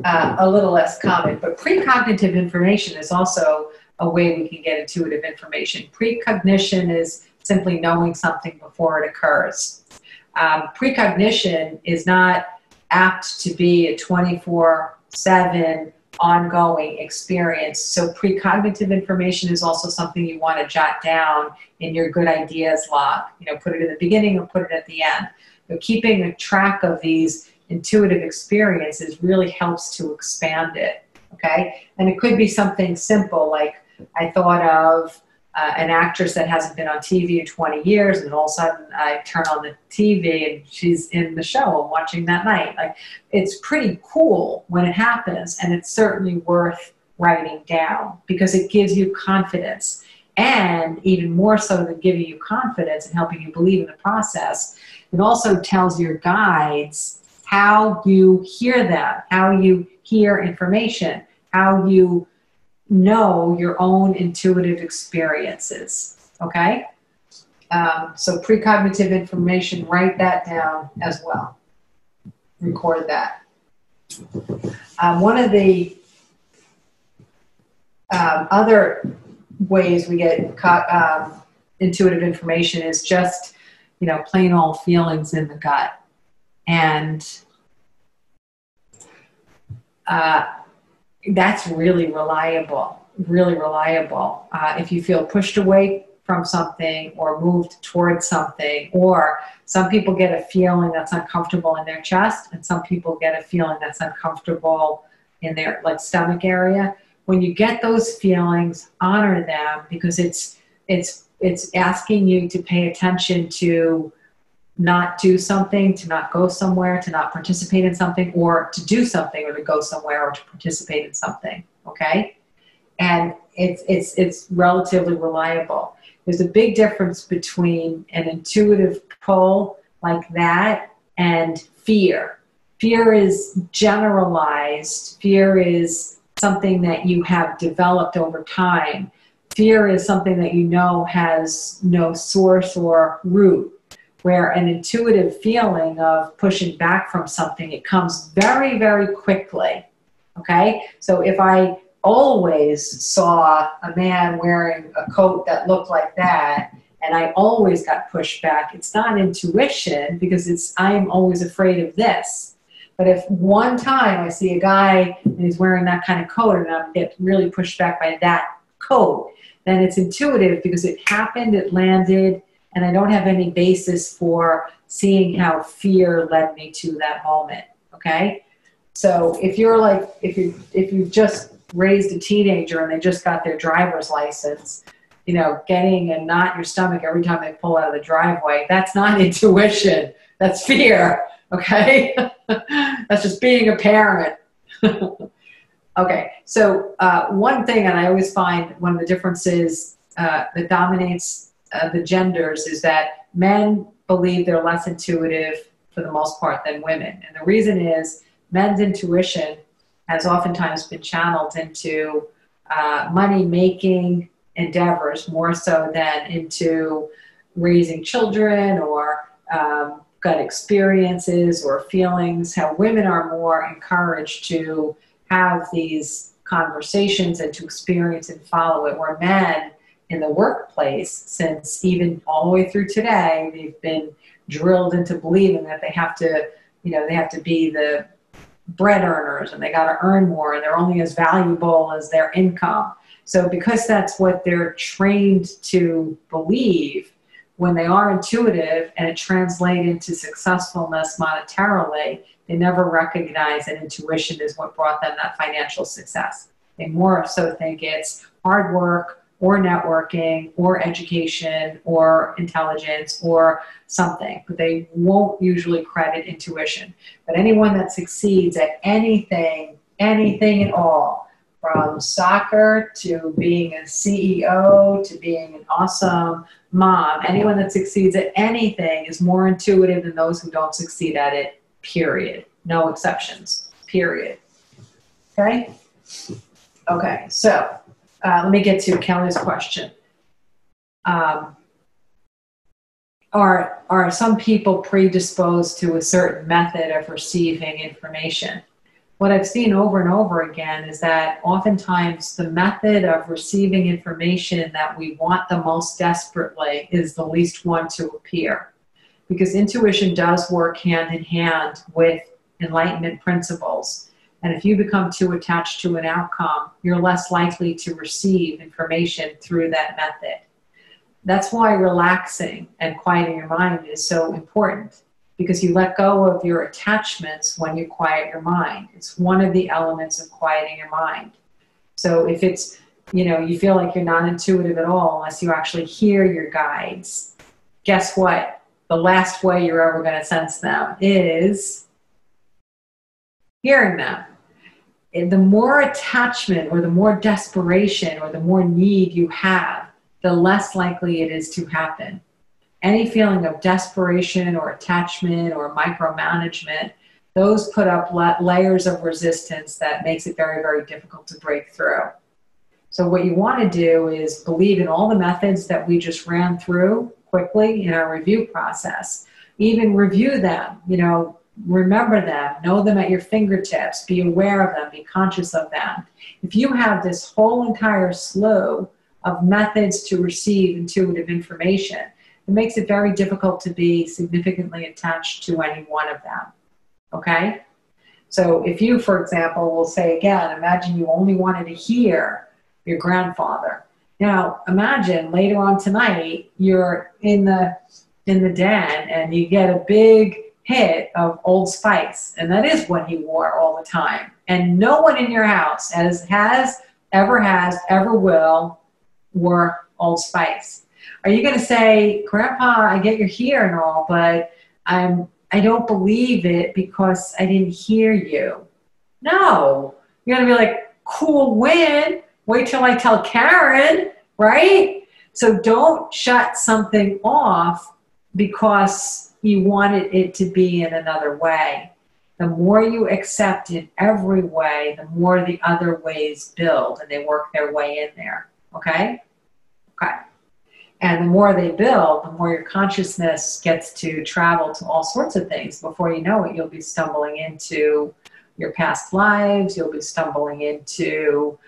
a little less common, but precognitive information is also a way we can get intuitive information. Precognition is simply knowing something before it occurs. Precognition is not apt to be a 24/7 ongoing experience. So precognitive information is also something you want to jot down in your good ideas log. You know, put it in the beginning or put it at the end. But keeping a track of these intuitive experiences really helps to expand it, okay? And it could be something simple, like I thought of an actress that hasn't been on TV in 20 years, and all of a sudden I turn on the TV and she's in the show I'm watching that night. Like, it's pretty cool when it happens, and it's certainly worth writing down because it gives you confidence. And even more so than giving you confidence and helping you believe in the process, it also tells your guides how you hear them, how you hear information, how you know your own intuitive experiences, okay? So precognitive information, write that down as well. Record that. One of the other ways we get intuitive information is just, you know, plain old feelings in the gut. And that's really reliable, really reliable. If you feel pushed away from something or moved towards something, or some people get a feeling that's uncomfortable in their chest, and some people get a feeling that's uncomfortable in their, like, stomach area. When you get those feelings, honor them, because it's asking you to pay attention to not do something, to not go somewhere, to not participate in something, or to do something, or to go somewhere, or to participate in something, okay? And it's relatively reliable. There's a big difference between an intuitive pull like that and fear. Fear is generalized. Fear is something that you have developed over time. Fear is something that you know has no source or root. Where an intuitive feeling of pushing back from something, it comes very, very quickly, okay? So if I always saw a man wearing a coat that looked like that, and I always got pushed back, it's not intuition, because I'm always afraid of this. But if one time I see a guy and he's wearing that kind of coat and I get really pushed back by that coat, then it's intuitive because it happened, it landed, and I don't have any basis for seeing how fear led me to that moment, okay? So if you're like, if you just raised a teenager and they just got their driver's license, you know, getting a knot in your stomach every time they pull out of the driveway, that's not intuition, that's fear, okay? That's just being a parent. Okay, so one thing, and I always find one of the differences that dominates the genders is that men believe they're less intuitive for the most part than women. And the reason is men's intuition has oftentimes been channeled into money-making endeavors more so than into raising children or gut experiences or feelings. How women are more encouraged to have these conversations and to experience and follow it, where men in the workplace, since even all the way through today, they've been drilled into believing that they have to, they have to be the bread earners and they got to earn more and they're only as valuable as their income. So because that's what they're trained to believe, when they are intuitive and it translates into successfulness monetarily, they never recognize that intuition is what brought them that financial success. They more so think it's hard work or networking or education or intelligence or something, but they won't usually credit intuition. But anyone that succeeds at anything at all, from soccer to being a CEO to being an awesome mom, anyone that succeeds at anything is more intuitive than those who don't succeed at it, period. No exceptions, period. Okay? Okay, so let me get to Kelly's question. Are some people predisposed to a certain method of receiving information? What I've seen over and over again is that oftentimes the method of receiving information that we want the most desperately is the least one to appear. Because intuition does work hand in hand with enlightenment principles. And if you become too attached to an outcome, you're less likely to receive information through that method. That's why relaxing and quieting your mind is so important, because you let go of your attachments when you quiet your mind. It's one of the elements of quieting your mind. So if it's, you feel like you're not intuitive at all unless you actually hear your guides, guess what? The last way you're ever going to sense them is hearing them. And the more attachment or the more desperation or the more need you have, the less likely it is to happen. Any feeling of desperation or attachment or micromanagement, those put up layers of resistance that makes it very, very difficult to break through. So what you want to do is believe in all the methods that we just ran through quickly in our review process. Even review them, remember them, know them at your fingertips, be aware of them, be conscious of them. If you have this whole entire slew of methods to receive intuitive information, it makes it very difficult to be significantly attached to any one of them, okay? So if you, for example, will say again, imagine you only wanted to hear your grandfather. Now, imagine later on tonight, you're in the den and you get a big hit of Old Spice, and that is what he wore all the time. And no one in your house ever will, wore Old Spice. Are you going to say, Grandpa, I get you're here and all, but I don't believe it because I didn't hear you? No. You're going to be like, cool win. Wait till I tell Karen, right? So don't shut something off because you wanted it to be in another way. The more you accept in every way, the more the other ways build and they work their way in there. Okay? Okay. And the more they build, the more your consciousness gets to travel to all sorts of things. Before you know it, you'll be stumbling into your past lives. You'll be stumbling into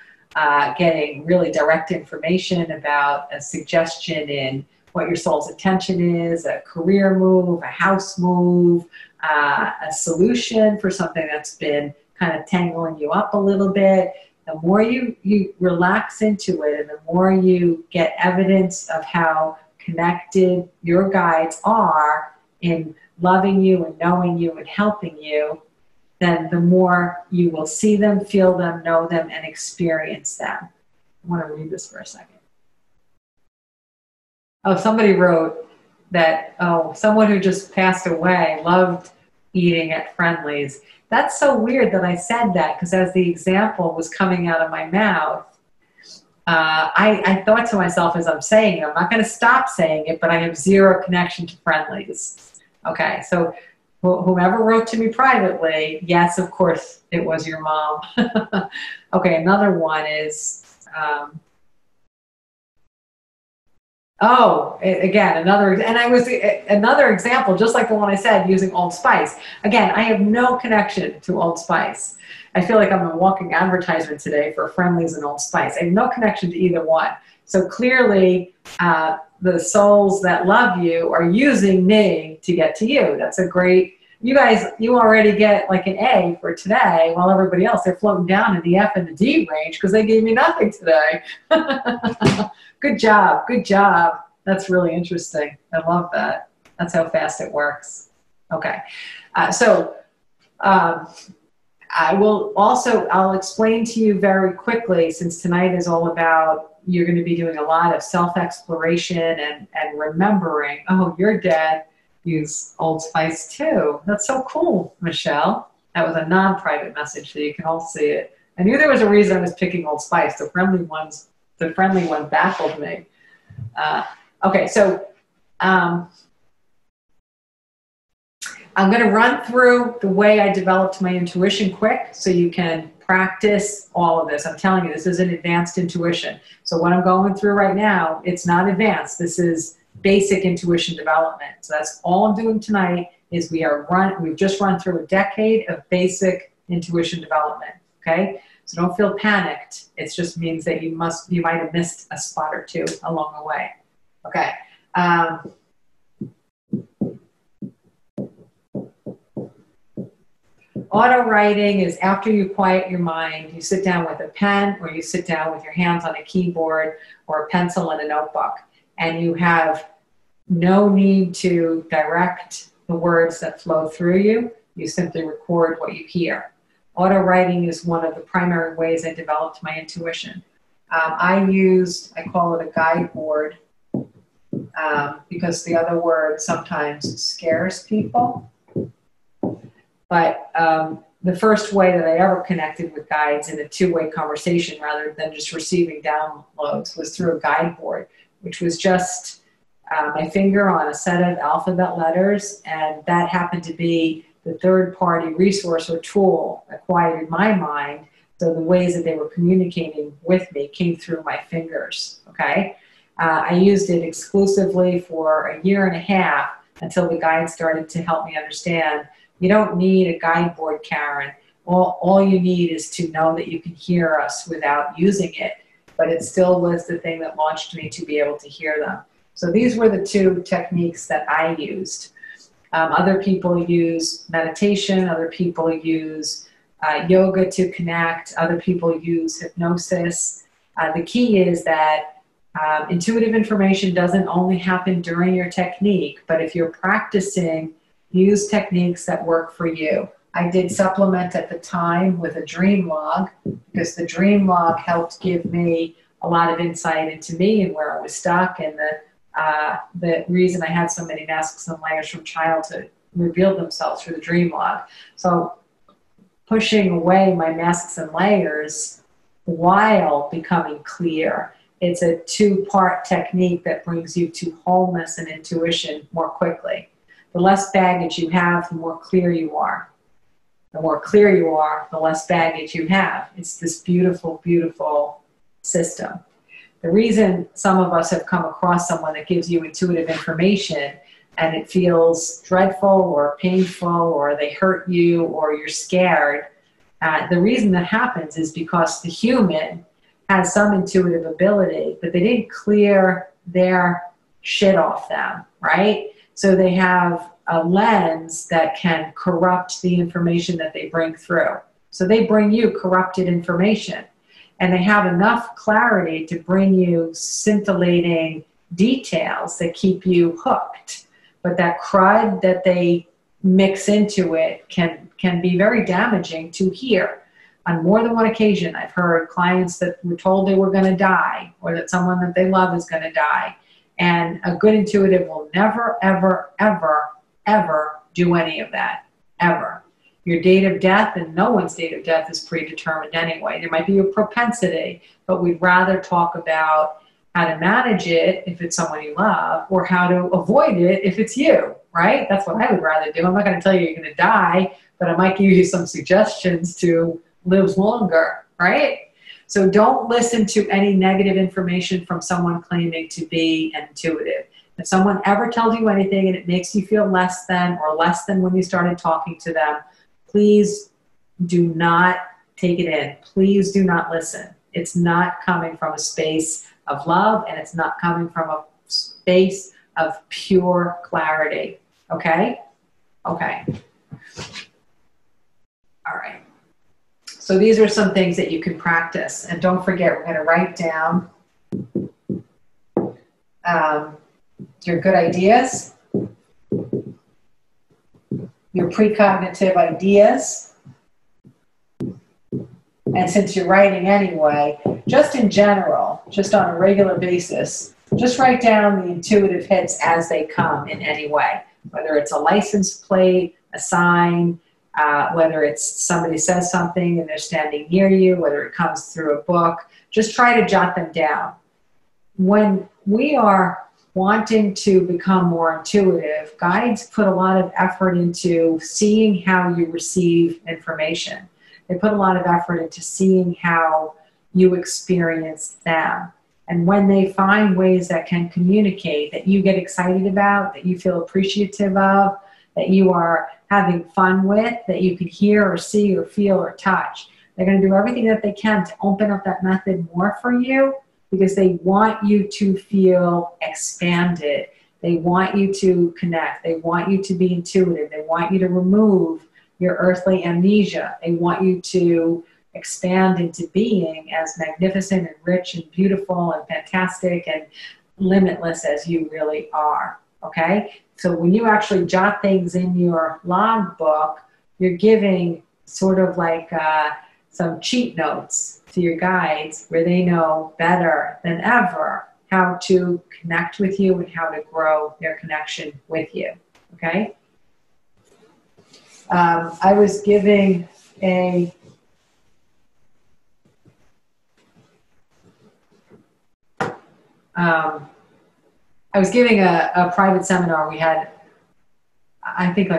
getting really direct information about a suggestion in what your soul's intention is, a career move, a house move, a solution for something that's been kind of tangling you up a little bit. The more you relax into it and the more you get evidence of how connected your guides are in loving you and knowing you and helping you, then the more you will see them, feel them, know them, and experience them. I want to read this for a second. Oh, somebody wrote that, someone who just passed away loved, eating at Friendly's. That's so weird that I said that, because as the example was coming out of my mouth, I thought to myself as I'm saying it, I'm not going to stop saying it, but I have zero connection to Friendly's. Okay, so whomever wrote to me privately, yes, of course, it was your mom. Okay, another one is, again, another example, just like the one I said, using Old Spice. Again, I have no connection to Old Spice. I feel like I'm a walking advertisement today for Friendly's and Old Spice. I have no connection to either one. So clearly, the souls that love you are using me to get to you. That's a great, you guys, you already get like an A for today, while everybody else, they're floating down in the F and the D range because they gave me nothing today. Good job. Good job. That's really interesting. I love that. That's how fast it works. Okay. I'll explain to you very quickly, since tonight is all about, you're going to be doing a lot of self-exploration and remembering, oh, your dad used Old Spice too. That's so cool, Michelle. That was a non-private message, so you can all see it. I knew there was a reason I was picking Old Spice. The friendly one baffled me. Okay, so I'm going to run through the way I developed my intuition quick so you can practice all of this. I'm telling you, this is an advanced intuition. So what I'm going through right now, it's not advanced. This is basic intuition development. So that's all I'm doing tonight is we've just run through a decade of basic intuition development, okay? So don't feel panicked. It just means that you might have missed a spot or two along the way, okay? Auto writing is after you quiet your mind, you sit down with a pen or you sit down with your hands on a keyboard or a pencil and a notebook, and you have no need to direct the words that flow through you. You simply record what you hear. Auto writing is one of the primary ways I developed my intuition. I call it a guide board because the other word sometimes scares people. But the first way that I ever connected with guides in a two-way conversation rather than just receiving downloads was through a guide board, which was just my finger on a set of alphabet letters, and that happened to be the third-party resource or tool that quieted my mind, so the ways that they were communicating with me came through my fingers, okay? I used it exclusively for a year and a half until the guide started to help me understand you don't need a guide board, Karen. All you need is to know that you can hear us without using it, but it still was the thing that launched me to be able to hear them. So these were the two techniques that I used. Other people use meditation, other people use yoga to connect, other people use hypnosis. The key is that intuitive information doesn't only happen during your technique, but if you're practicing, use techniques that work for you. I did supplement at the time with a dream log because the dream log helped give me a lot of insight into me and where I was stuck, and the reason I had so many masks and layers from childhood revealed themselves through the dream log. So pushing away my masks and layers while becoming clear. It's a two-part technique that brings you to wholeness and intuition more quickly. The less baggage you have, the more clear you are. The more clear you are, the less baggage you have. It's this beautiful, beautiful system. The reason some of us have come across someone that gives you intuitive information and it feels dreadful or painful or they hurt you or you're scared, the reason that happens is because the human has some intuitive ability, but they didn't clear their shit off them, right? So they have a lens that can corrupt the information that they bring through. So they bring you corrupted information, and they have enough clarity to bring you scintillating details that keep you hooked. But that crud that they mix into it can be very damaging to hear. On more than one occasion, I've heard clients that were told they were going to die or that someone that they love is going to die. And a good intuitive will never, ever, ever, ever do any of that. ever. Your date of death and no one's date of death is predetermined anyway. There might be a propensity, but we'd rather talk about how to manage it if it's someone you love, or how to avoid it if it's you, right? That's what I would rather do. I'm not going to tell you you're going to die, but I might give you some suggestions to live longer, right? So don't listen to any negative information from someone claiming to be intuitive. If someone ever tells you anything and it makes you feel less than or less than when you started talking to them, please do not take it in. Please do not listen. It's not coming from a space of love, and it's not coming from a space of pure clarity. Okay? Okay. All right. So these are some things that you can practice. And don't forget, we're going to write down your good ideas, your precognitive ideas. And since you're writing anyway, just in general, just on a regular basis, just write down the intuitive hits as they come in any way, whether it's a license plate, a sign, whether it's somebody says something and they're standing near you, whether it comes through a book, just try to jot them down. When we are wanting to become more intuitive, guides put a lot of effort into seeing how you receive information. They put a lot of effort into seeing how you experience them. And when they find ways that can communicate, that you get excited about, that you feel appreciative of, that you are having fun with, that you can hear or see or feel or touch, they're going to do everything that they can to open up that method more for you, because they want you to feel expanded. They want you to connect. They want you to be intuitive. They want you to remove your earthly amnesia. They want you to expand into being as magnificent and rich and beautiful and fantastic and limitless as you really are. Okay? So when you actually jot things in your log book, you're giving sort of like some cheat notes to your guides where they know better than ever how to connect with you and how to grow their connection with you. Okay? I was giving a private seminar. We had, I think,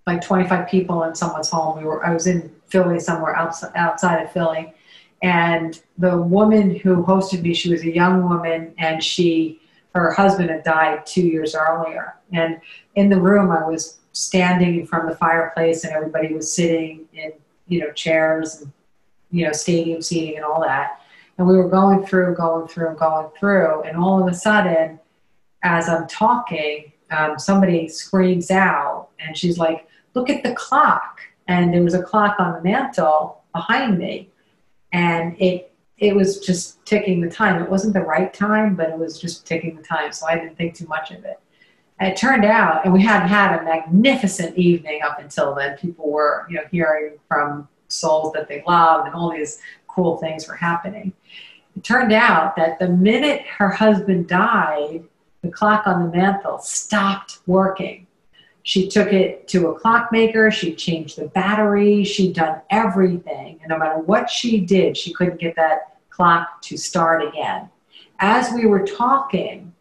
like 25 people in someone's home. I was in Philly, somewhere outside of Philly, and the woman who hosted me, she was a young woman, and her husband had died 2 years earlier. And in the room, I was standing in front of the fireplace, and everybody was sitting in, chairs and, stadium seating and all that. And we were going through, and all of a sudden, as I'm talking, somebody screams out, and she's like, "Look at the clock." And there was a clock on the mantle behind me, and it was just ticking the time. It wasn't the right time, but it was just ticking the time, so I didn't think too much of it. And it turned out, and we hadn't had a magnificent evening up until then. People were, hearing from souls that they loved, and all these cool things were happening. It turned out that the minute her husband died, the clock on the mantle stopped working. She took it to a clockmaker. She changed the battery. She'd done everything. And no matter what she did, she couldn't get that clock to start again. As we were talking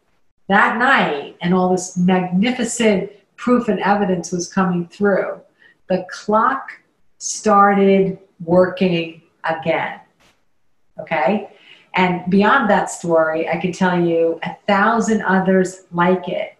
that night, and all this magnificent proof and evidence was coming through, the clock started working again. Okay? And beyond that story, I could tell you 1,000 others like it.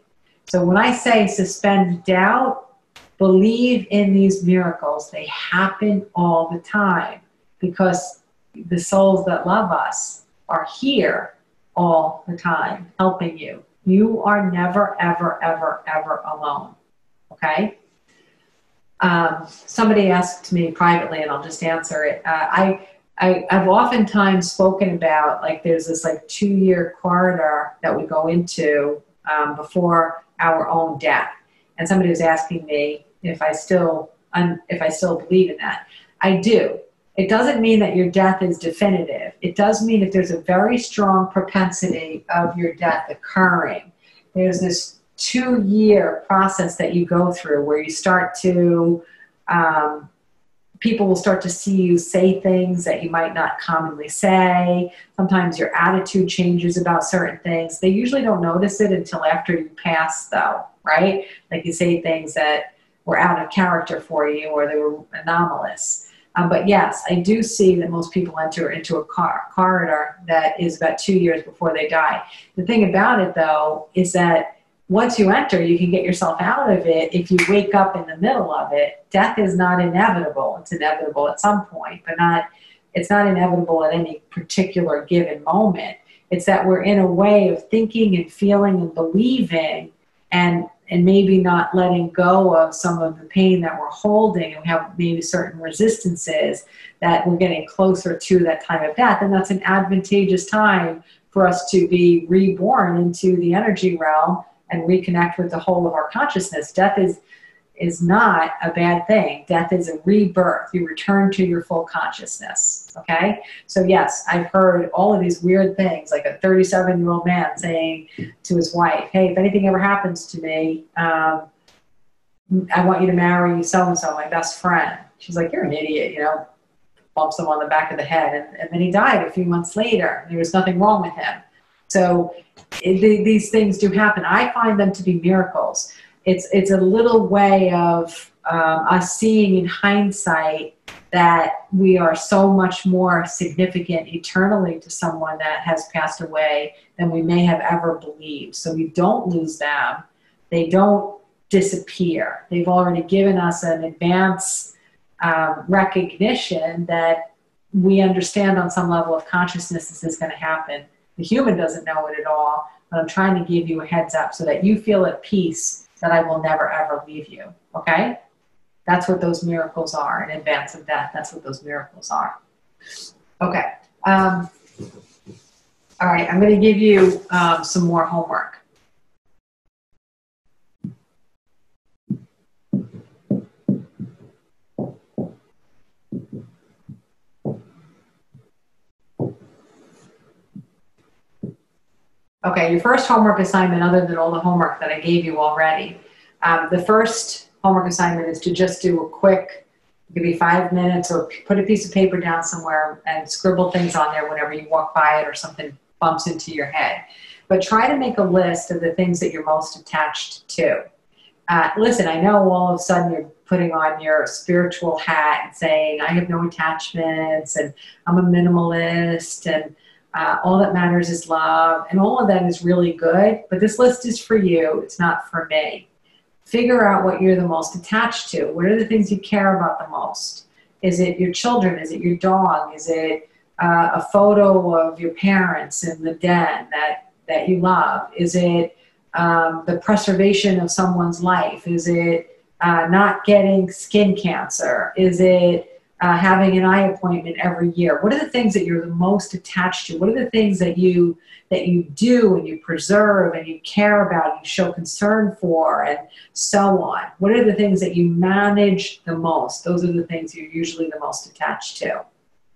So when I say suspend doubt, believe in these miracles. They happen all the time, because the souls that love us are here all the time helping you. You are never, ever, ever, ever alone. Okay? Somebody asked me privately, and I'll just answer it. I've oftentimes spoken about, like, there's this 2-year corridor that we go into before our own death. And somebody was asking me if I still believe in that. I do. It doesn't mean that your death is definitive. It does mean that there's a very strong propensity of your death occurring. There's this 2-year process that you go through where you start to, people will start to see you say things that you might not commonly say. Sometimes your attitude changes about certain things. They usually don't notice it until after you pass, though, right? Like you say things that were out of character for you or they were anomalous. But yes, I do see that most people enter into a corridor that is about 2 years before they die. The thing about it, though, is that once you enter, you can get yourself out of it if you wake up in the middle of it. Death is not inevitable. It's inevitable at some point, but it's not inevitable at any particular given moment. It's that we're in a way of thinking and feeling and believing and maybe not letting go of some of the pain that we're holding, and we have maybe certain resistances that we're getting closer to that time of death. And that's an advantageous time for us to be reborn into the energy realm and reconnect with the whole of our consciousness. Death is not a bad thing. Death is a rebirth. You return to your full consciousness, okay? So yes, I've heard all of these weird things, like a 37-year-old man saying to his wife, hey, if anything ever happens to me, I want you to marry so-and-so, my best friend. She's like, you're an idiot, you know, bumps him on the back of the head. And then he died a few months later. There was nothing wrong with him. So these things do happen. I find them to be miracles. It's a little way of us seeing in hindsight that we are so much more significant eternally to someone that has passed away than we may have ever believed. So we don't lose them. They don't disappear. They've already given us an advance recognition that we understand on some level of consciousness this is going to happen. The human doesn't know it at all, but I'm trying to give you a heads up so that you feel at peace that I will never, ever leave you, okay? That's what those miracles are in advance of death. That's what those miracles are. Okay. All right, I'm going to give you some more homework. Okay, your first homework assignment, other than all the homework that I gave you already, the first homework assignment is to just do a quick, it could be 5 minutes, or put a piece of paper down somewhere and scribble things on there whenever you walk by it or something bumps into your head. But try to make a list of the things that you're most attached to. Listen, I know all of a sudden you're putting on your spiritual hat and saying, I have no attachments, and I'm a minimalist, and all that matters is love, and all of that is really good, but this list is for you. It's not for me. Figure out what you're the most attached to. What are the things you care about the most? Is it your children? Is it your dog? Is it a photo of your parents in the den that you love? Is it the preservation of someone's life? Is it not getting skin cancer? Is it having an eye appointment every year? What are the things that you're the most attached to? What are the things that you do and you preserve and you care about and you show concern for, and so on? What are the things that you manage the most? Those are the things you're usually the most attached to.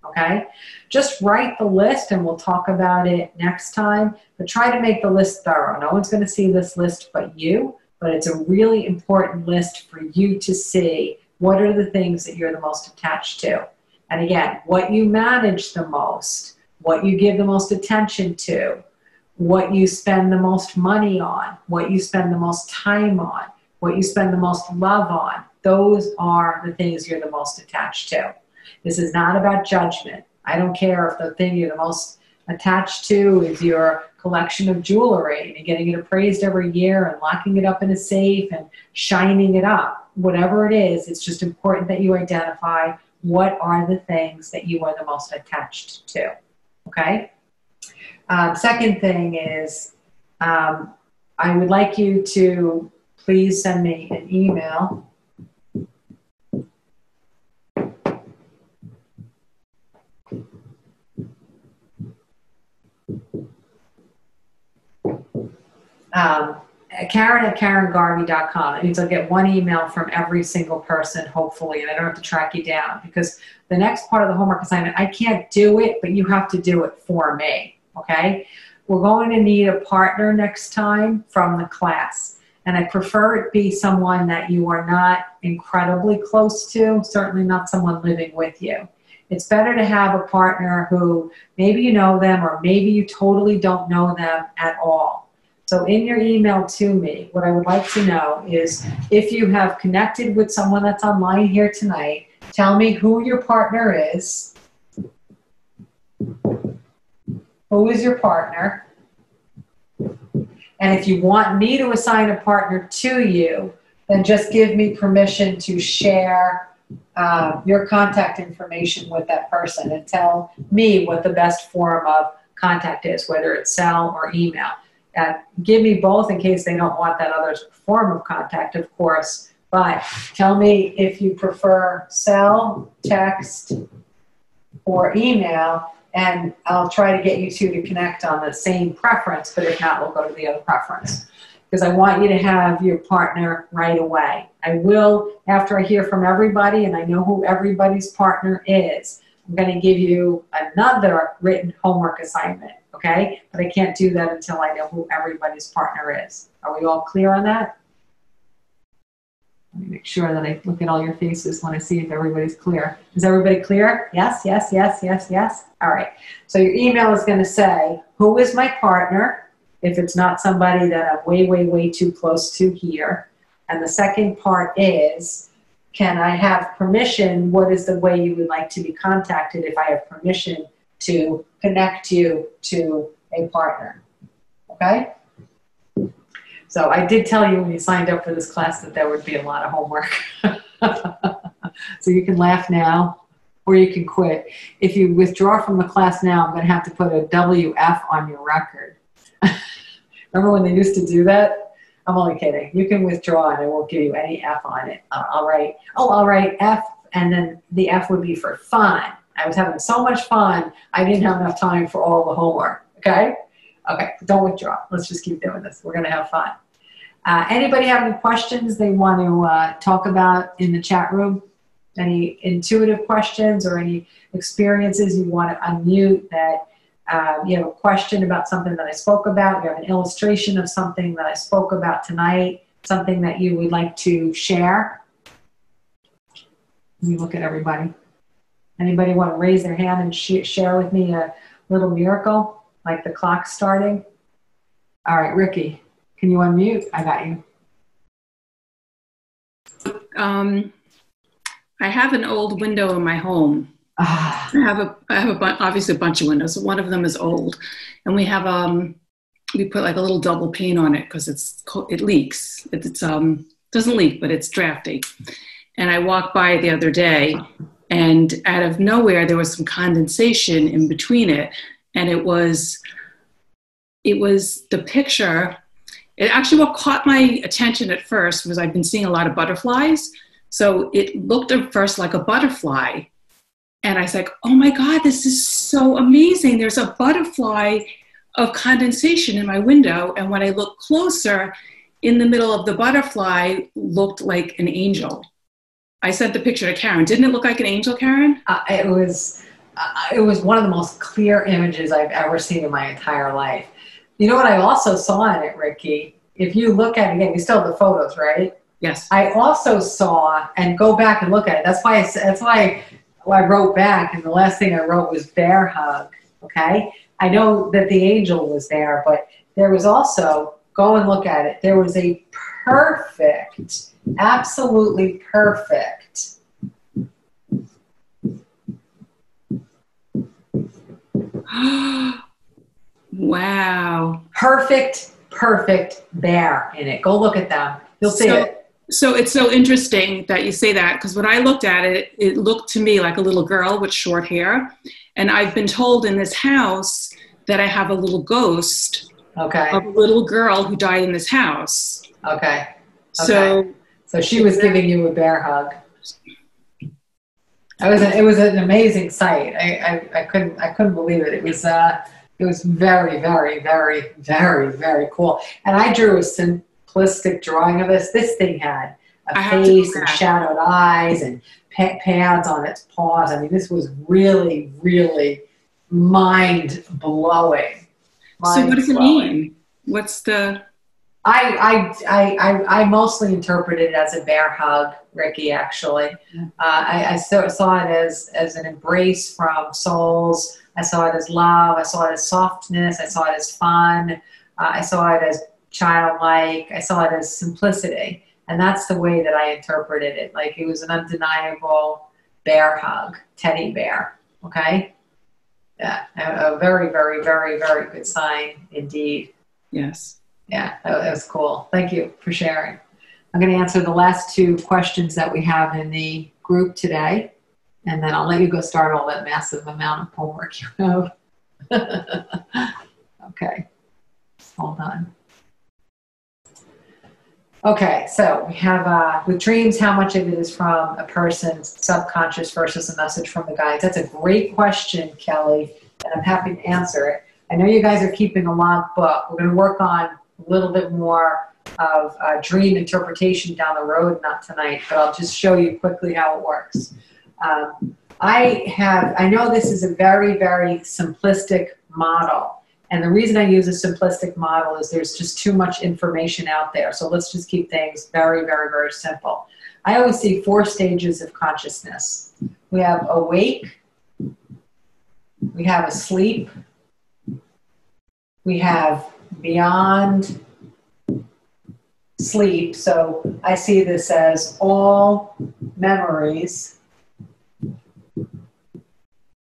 Okay? Just write the list, and we'll talk about it next time, but try to make the list thorough. No one's going to see this list but you, but it's a really important list for you to see. What are the things that you're the most attached to? And again, what you manage the most, what you give the most attention to, what you spend the most money on, what you spend the most time on, what you spend the most love on, those are the things you're the most attached to. This is not about judgment. I don't care if the thing you're the most attached to is your collection of jewelry and you're getting it appraised every year and locking it up in a safe and shining it up. Whatever it is, it's just important that you identify what are the things that you are the most attached to, okay? Second thing is I would like you to please send me an email Karen at KarenGarvey.com. It means I'll get one email from every single person, hopefully, and I don't have to track you down, because the next part of the homework assignment, I can't do it, but you have to do it for me, okay? We're going to need a partner next time from the class. And I prefer it be someone that you are not incredibly close to, certainly not someone living with you. It's better to have a partner who maybe you know them or maybe you totally don't know them at all. So in your email to me, what I would like to know is if you have connected with someone that's online here tonight, tell me who your partner is. Who is your partner? And if you want me to assign a partner to you, then just give me permission to share your contact information with that person and tell me what the best form of contact is, whether it's cell or email. Give me both in case they don't want that other form of contact, of course. But tell me if you prefer cell, text, or email, and I'll try to get you two to connect on the same preference, but if not, we'll go to the other preference. Because I want you to have your partner right away. I will, after I hear from everybody and I know who everybody's partner is, I'm going to give you another written homework assignment, okay? But I can't do that until I know who everybody's partner is. Are we all clear on that? Let me make sure that I look at all your faces when I see if everybody's clear. Is everybody clear? Yes, yes, yes, yes, yes. All right. So your email is going to say, who is my partner? If it's not somebody that I'm way, way, way too close to here. And the second part is, can I have permission? What is the way you would like to be contacted if I have permission to connect you to a partner? Okay? So I did tell you when you signed up for this class that there would be a lot of homework. So you can laugh now or you can quit. If you withdraw from the class now, I'm going to have to put a WF on your record. Remember when they used to do that? I'm only kidding. You can withdraw and I won't give you any F on it. I'll write F, and then the F would be for fun. I was having so much fun, I didn't have enough time for all the homework, okay? Okay, don't withdraw. Let's just keep doing this. We're going to have fun. Anybody have any questions they want to talk about in the chat room? Any intuitive questions or any experiences you want to unmute that you have a question about something that I spoke about, you have an illustration of something that I spoke about tonight, something that you would like to share? Let me look at everybody. Anybody want to raise their hand and share with me a little miracle, like the clock starting? All right, Ricky, can you unmute? I got you.
I have an old window in my home. I have obviously a bunch of windows. One of them is old, and we have we put like a little double pane on it because it leaks. It doesn't leak, but it's drafty. And I walked by the other day, and out of nowhere there was some condensation in between it, and it was the picture. It actually what caught my attention at first was I've been seeing a lot of butterflies, so it looked at first like a butterfly. And I was like, oh my God, this is so amazing. There's a butterfly of condensation in my window. And when I looked closer, in the middle of the butterfly looked like an angel. I sent the picture to Karen. Didn't it look like an angel, Karen?
It was one of the most clear images I've ever seen in my entire life. You know what I also saw in it, Ricky? If you look at it again, you still have the photos, right?
Yes.
I also saw, and go back and look at it. That's why I wrote back, and the last thing I wrote was bear hug, okay? I know that the angel was there, but there was also, go and look at it, there was a perfect, absolutely perfect
wow.
Perfect bear in it. Go look at them. You'll see it.
So it's so interesting that you say that, because when I looked at it, it looked to me like a little girl with short hair. And I've been told in this house that I have a little ghost of a little girl who died in this house.
Okay.
So
she was giving you a bear hug. It was an amazing sight. I couldn't believe it. It was very, very, very, very, very cool. And I drew a simplistic drawing of this. This thing had a face and shadowed eyes and pads on its paws. I mean, this was really, really mind-blowing.
So what does it mean? What's the...
I mostly interpreted it as a bear hug, Ricky, actually. I saw it as an embrace from souls. I saw it as love. I saw it as softness. I saw it as fun. I saw it as childlike. I saw it as simplicity. And that's the way that I interpreted it. Like it was an undeniable bear hug, teddy bear. Okay? Yeah, a very, very, very, very good sign indeed.
Yes.
Yeah, that was cool. Thank you for sharing. I'm going to answer the last two questions that we have in the group today, and then I'll let you go start all that massive amount of homework you have. Okay, hold on. Okay, so we have with dreams, how much of it is from a person's subconscious versus a message from the guides? That's a great question, Kelly, and I'm happy to answer it. I know you guys are keeping a log book. We're going to work on a little bit more of dream interpretation down the road, not tonight, but I'll just show you quickly how it works. I know this is a very, very simplistic model. And the reason I use a simplistic model is there's just too much information out there. So let's just keep things very, very, very simple. I always see 4 stages of consciousness. We have awake, we have asleep, we have beyond sleep. So I see this as all memories.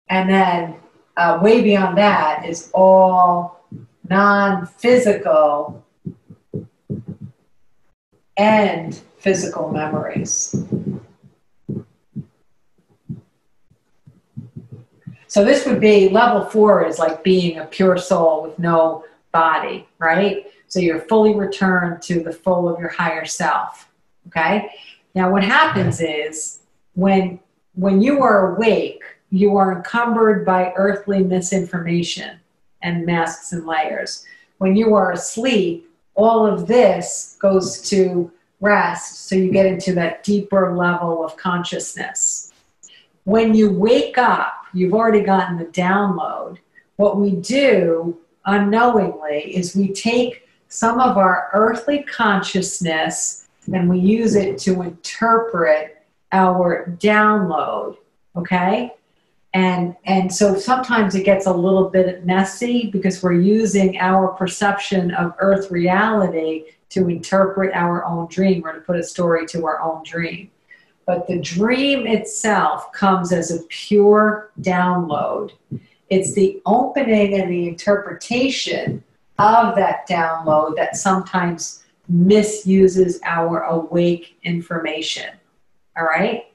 And then way beyond that is all non-physical and physical memories. So this would be level 4 is like being a pure soul with no body, right? So you're fully returned to the full of your higher self, okay? Now what happens is when you are awake, you are encumbered by earthly misinformation and masks and layers. When you are asleep, all of this goes to rest, so you get into that deeper level of consciousness. When you wake up, you've already gotten the download. What we do unknowingly is we take some of our earthly consciousness and we use it to interpret our download, okay? And so sometimes it gets a little bit messy because we're using our perception of earth reality to interpret our own dream or to put a story to our own dream. But the dream itself comes as a pure download. It's the opening and the interpretation of that download that sometimes misuses our awake information. All right?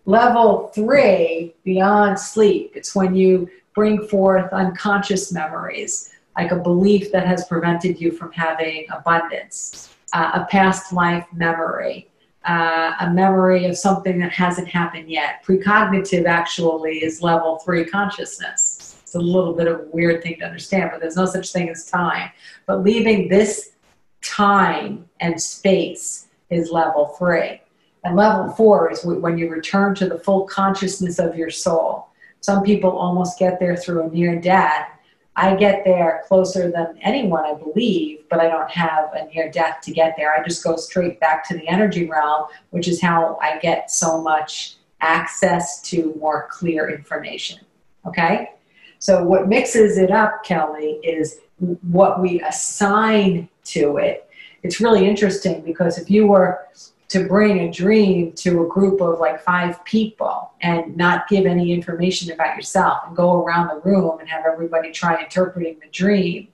Level 3, beyond sleep, it's when you bring forth unconscious memories, like a belief that has prevented you from having abundance, a past life memory, a memory of something that hasn't happened yet. Precognitive actually is level 3 consciousness. It's a little bit of a weird thing to understand, but there's no such thing as time. But leaving this time and space is level 3. And level 4 is when you return to the full consciousness of your soul. Some people almost get there through a near death. I get there closer than anyone, I believe, but I don't have a near death to get there. I just go straight back to the energy realm, which is how I get so much access to more clear information. Okay? So what mixes it up, Kelly, is what we assign to it. It's really interesting because if you were to bring a dream to a group of like 5 people and not give any information about yourself and go around the room and have everybody try interpreting the dream,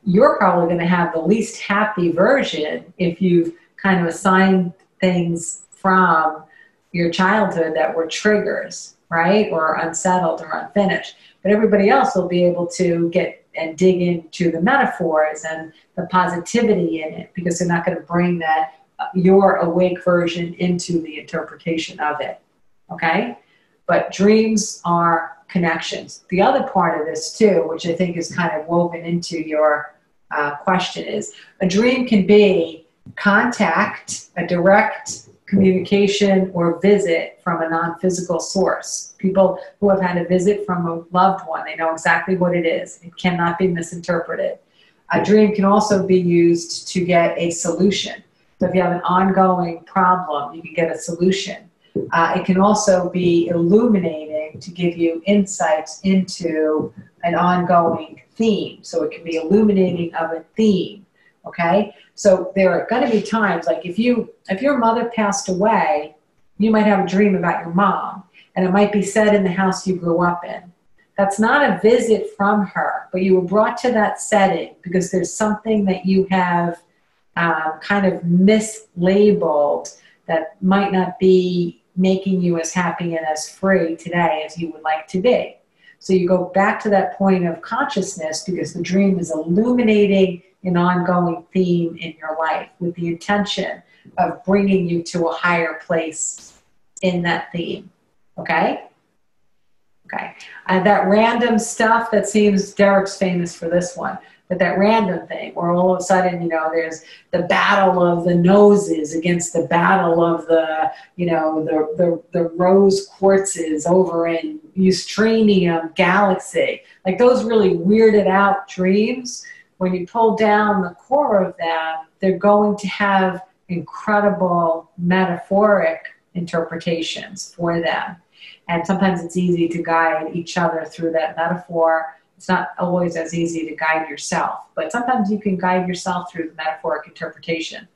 you're probably going to have the least happy version if you've kind of assigned things from your childhood that were triggers, right? Or unsettled or unfinished. But everybody else will be able to get and dig into the metaphors and the positivity in it because they're not going to bring that your awake version into the interpretation of it, okay? But dreams are connections. The other part of this too, which I think is kind of woven into your question, is a dream can be contact, a direct communication or visit from a non-physical source. People who have had a visit from a loved one, they know exactly what it is. It cannot be misinterpreted. A dream can also be used to get a solution. So if you have an ongoing problem, you can get a solution. It can also be illuminating to give you insights into an ongoing theme. So it can be illuminating of a theme, okay? So there are going to be times, like if your mother passed away, you might have a dream about your mom, and it might be set in the house you grew up in. That's not a visit from her, but you were brought to that setting because there's something that you have kind of mislabeled that might not be making you as happy and as free today as you would like to be. So you go back to that point of consciousness because the dream is illuminating an ongoing theme in your life with the intention of bringing you to a higher place in that theme. Okay? Okay. That random stuff that seems, Derek's famous for this one, but that random thing where all of a sudden, you know, there's the battle of the noses against the battle of the, you know, the rose quartzes over in Eustranium galaxy. Like those really weirded out dreams, when you pull down the core of them, they're going to have incredible metaphoric interpretations for them. And sometimes it's easy to guide each other through that metaphor. It's not always as easy to guide yourself, but sometimes you can guide yourself through the metaphoric interpretation.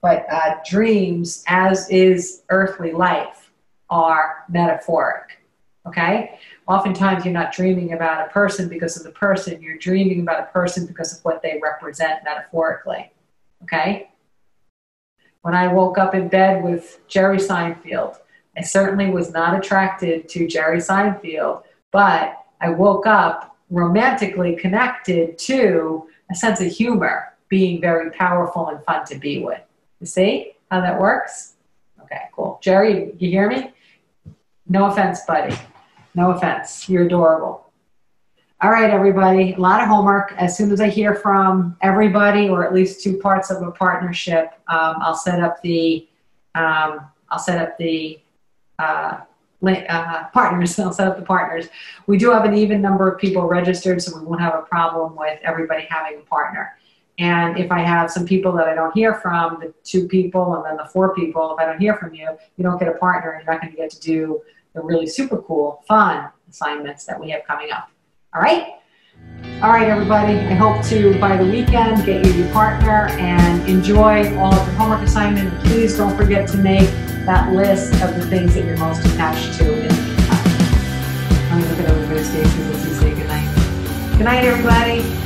But dreams, as is earthly life, are metaphoric, okay? Oftentimes you're not dreaming about a person because of the person. You're dreaming about a person because of what they represent metaphorically, okay? When I woke up in bed with Jerry Seinfeld, I certainly was not attracted to Jerry Seinfeld, but I woke up romantically connected to a sense of humor being very powerful and fun to be with. You see how that works? Okay, cool. Jerry, you hear me? No offense, buddy. No offense. You're adorable. All right, everybody. A lot of homework. As soon as I hear from everybody, or at least two parts of a partnership, I'll set up the partners. I'll set up the partners. We do have an even number of people registered, so we won't have a problem with everybody having a partner. And if I have some people that I don't hear from, the 2 people and then the 4 people, if I don't hear from you, you don't get a partner, and you're not going to get to do the really super cool, fun assignments that we have coming up. All right? All right, everybody. I hope to, by the weekend, get you your partner and enjoy all of your homework assignment. And please don't forget to make that list of the things that you're most attached to in the meantime. Let me look at everybody's faces as we say goodnight. Good night, everybody.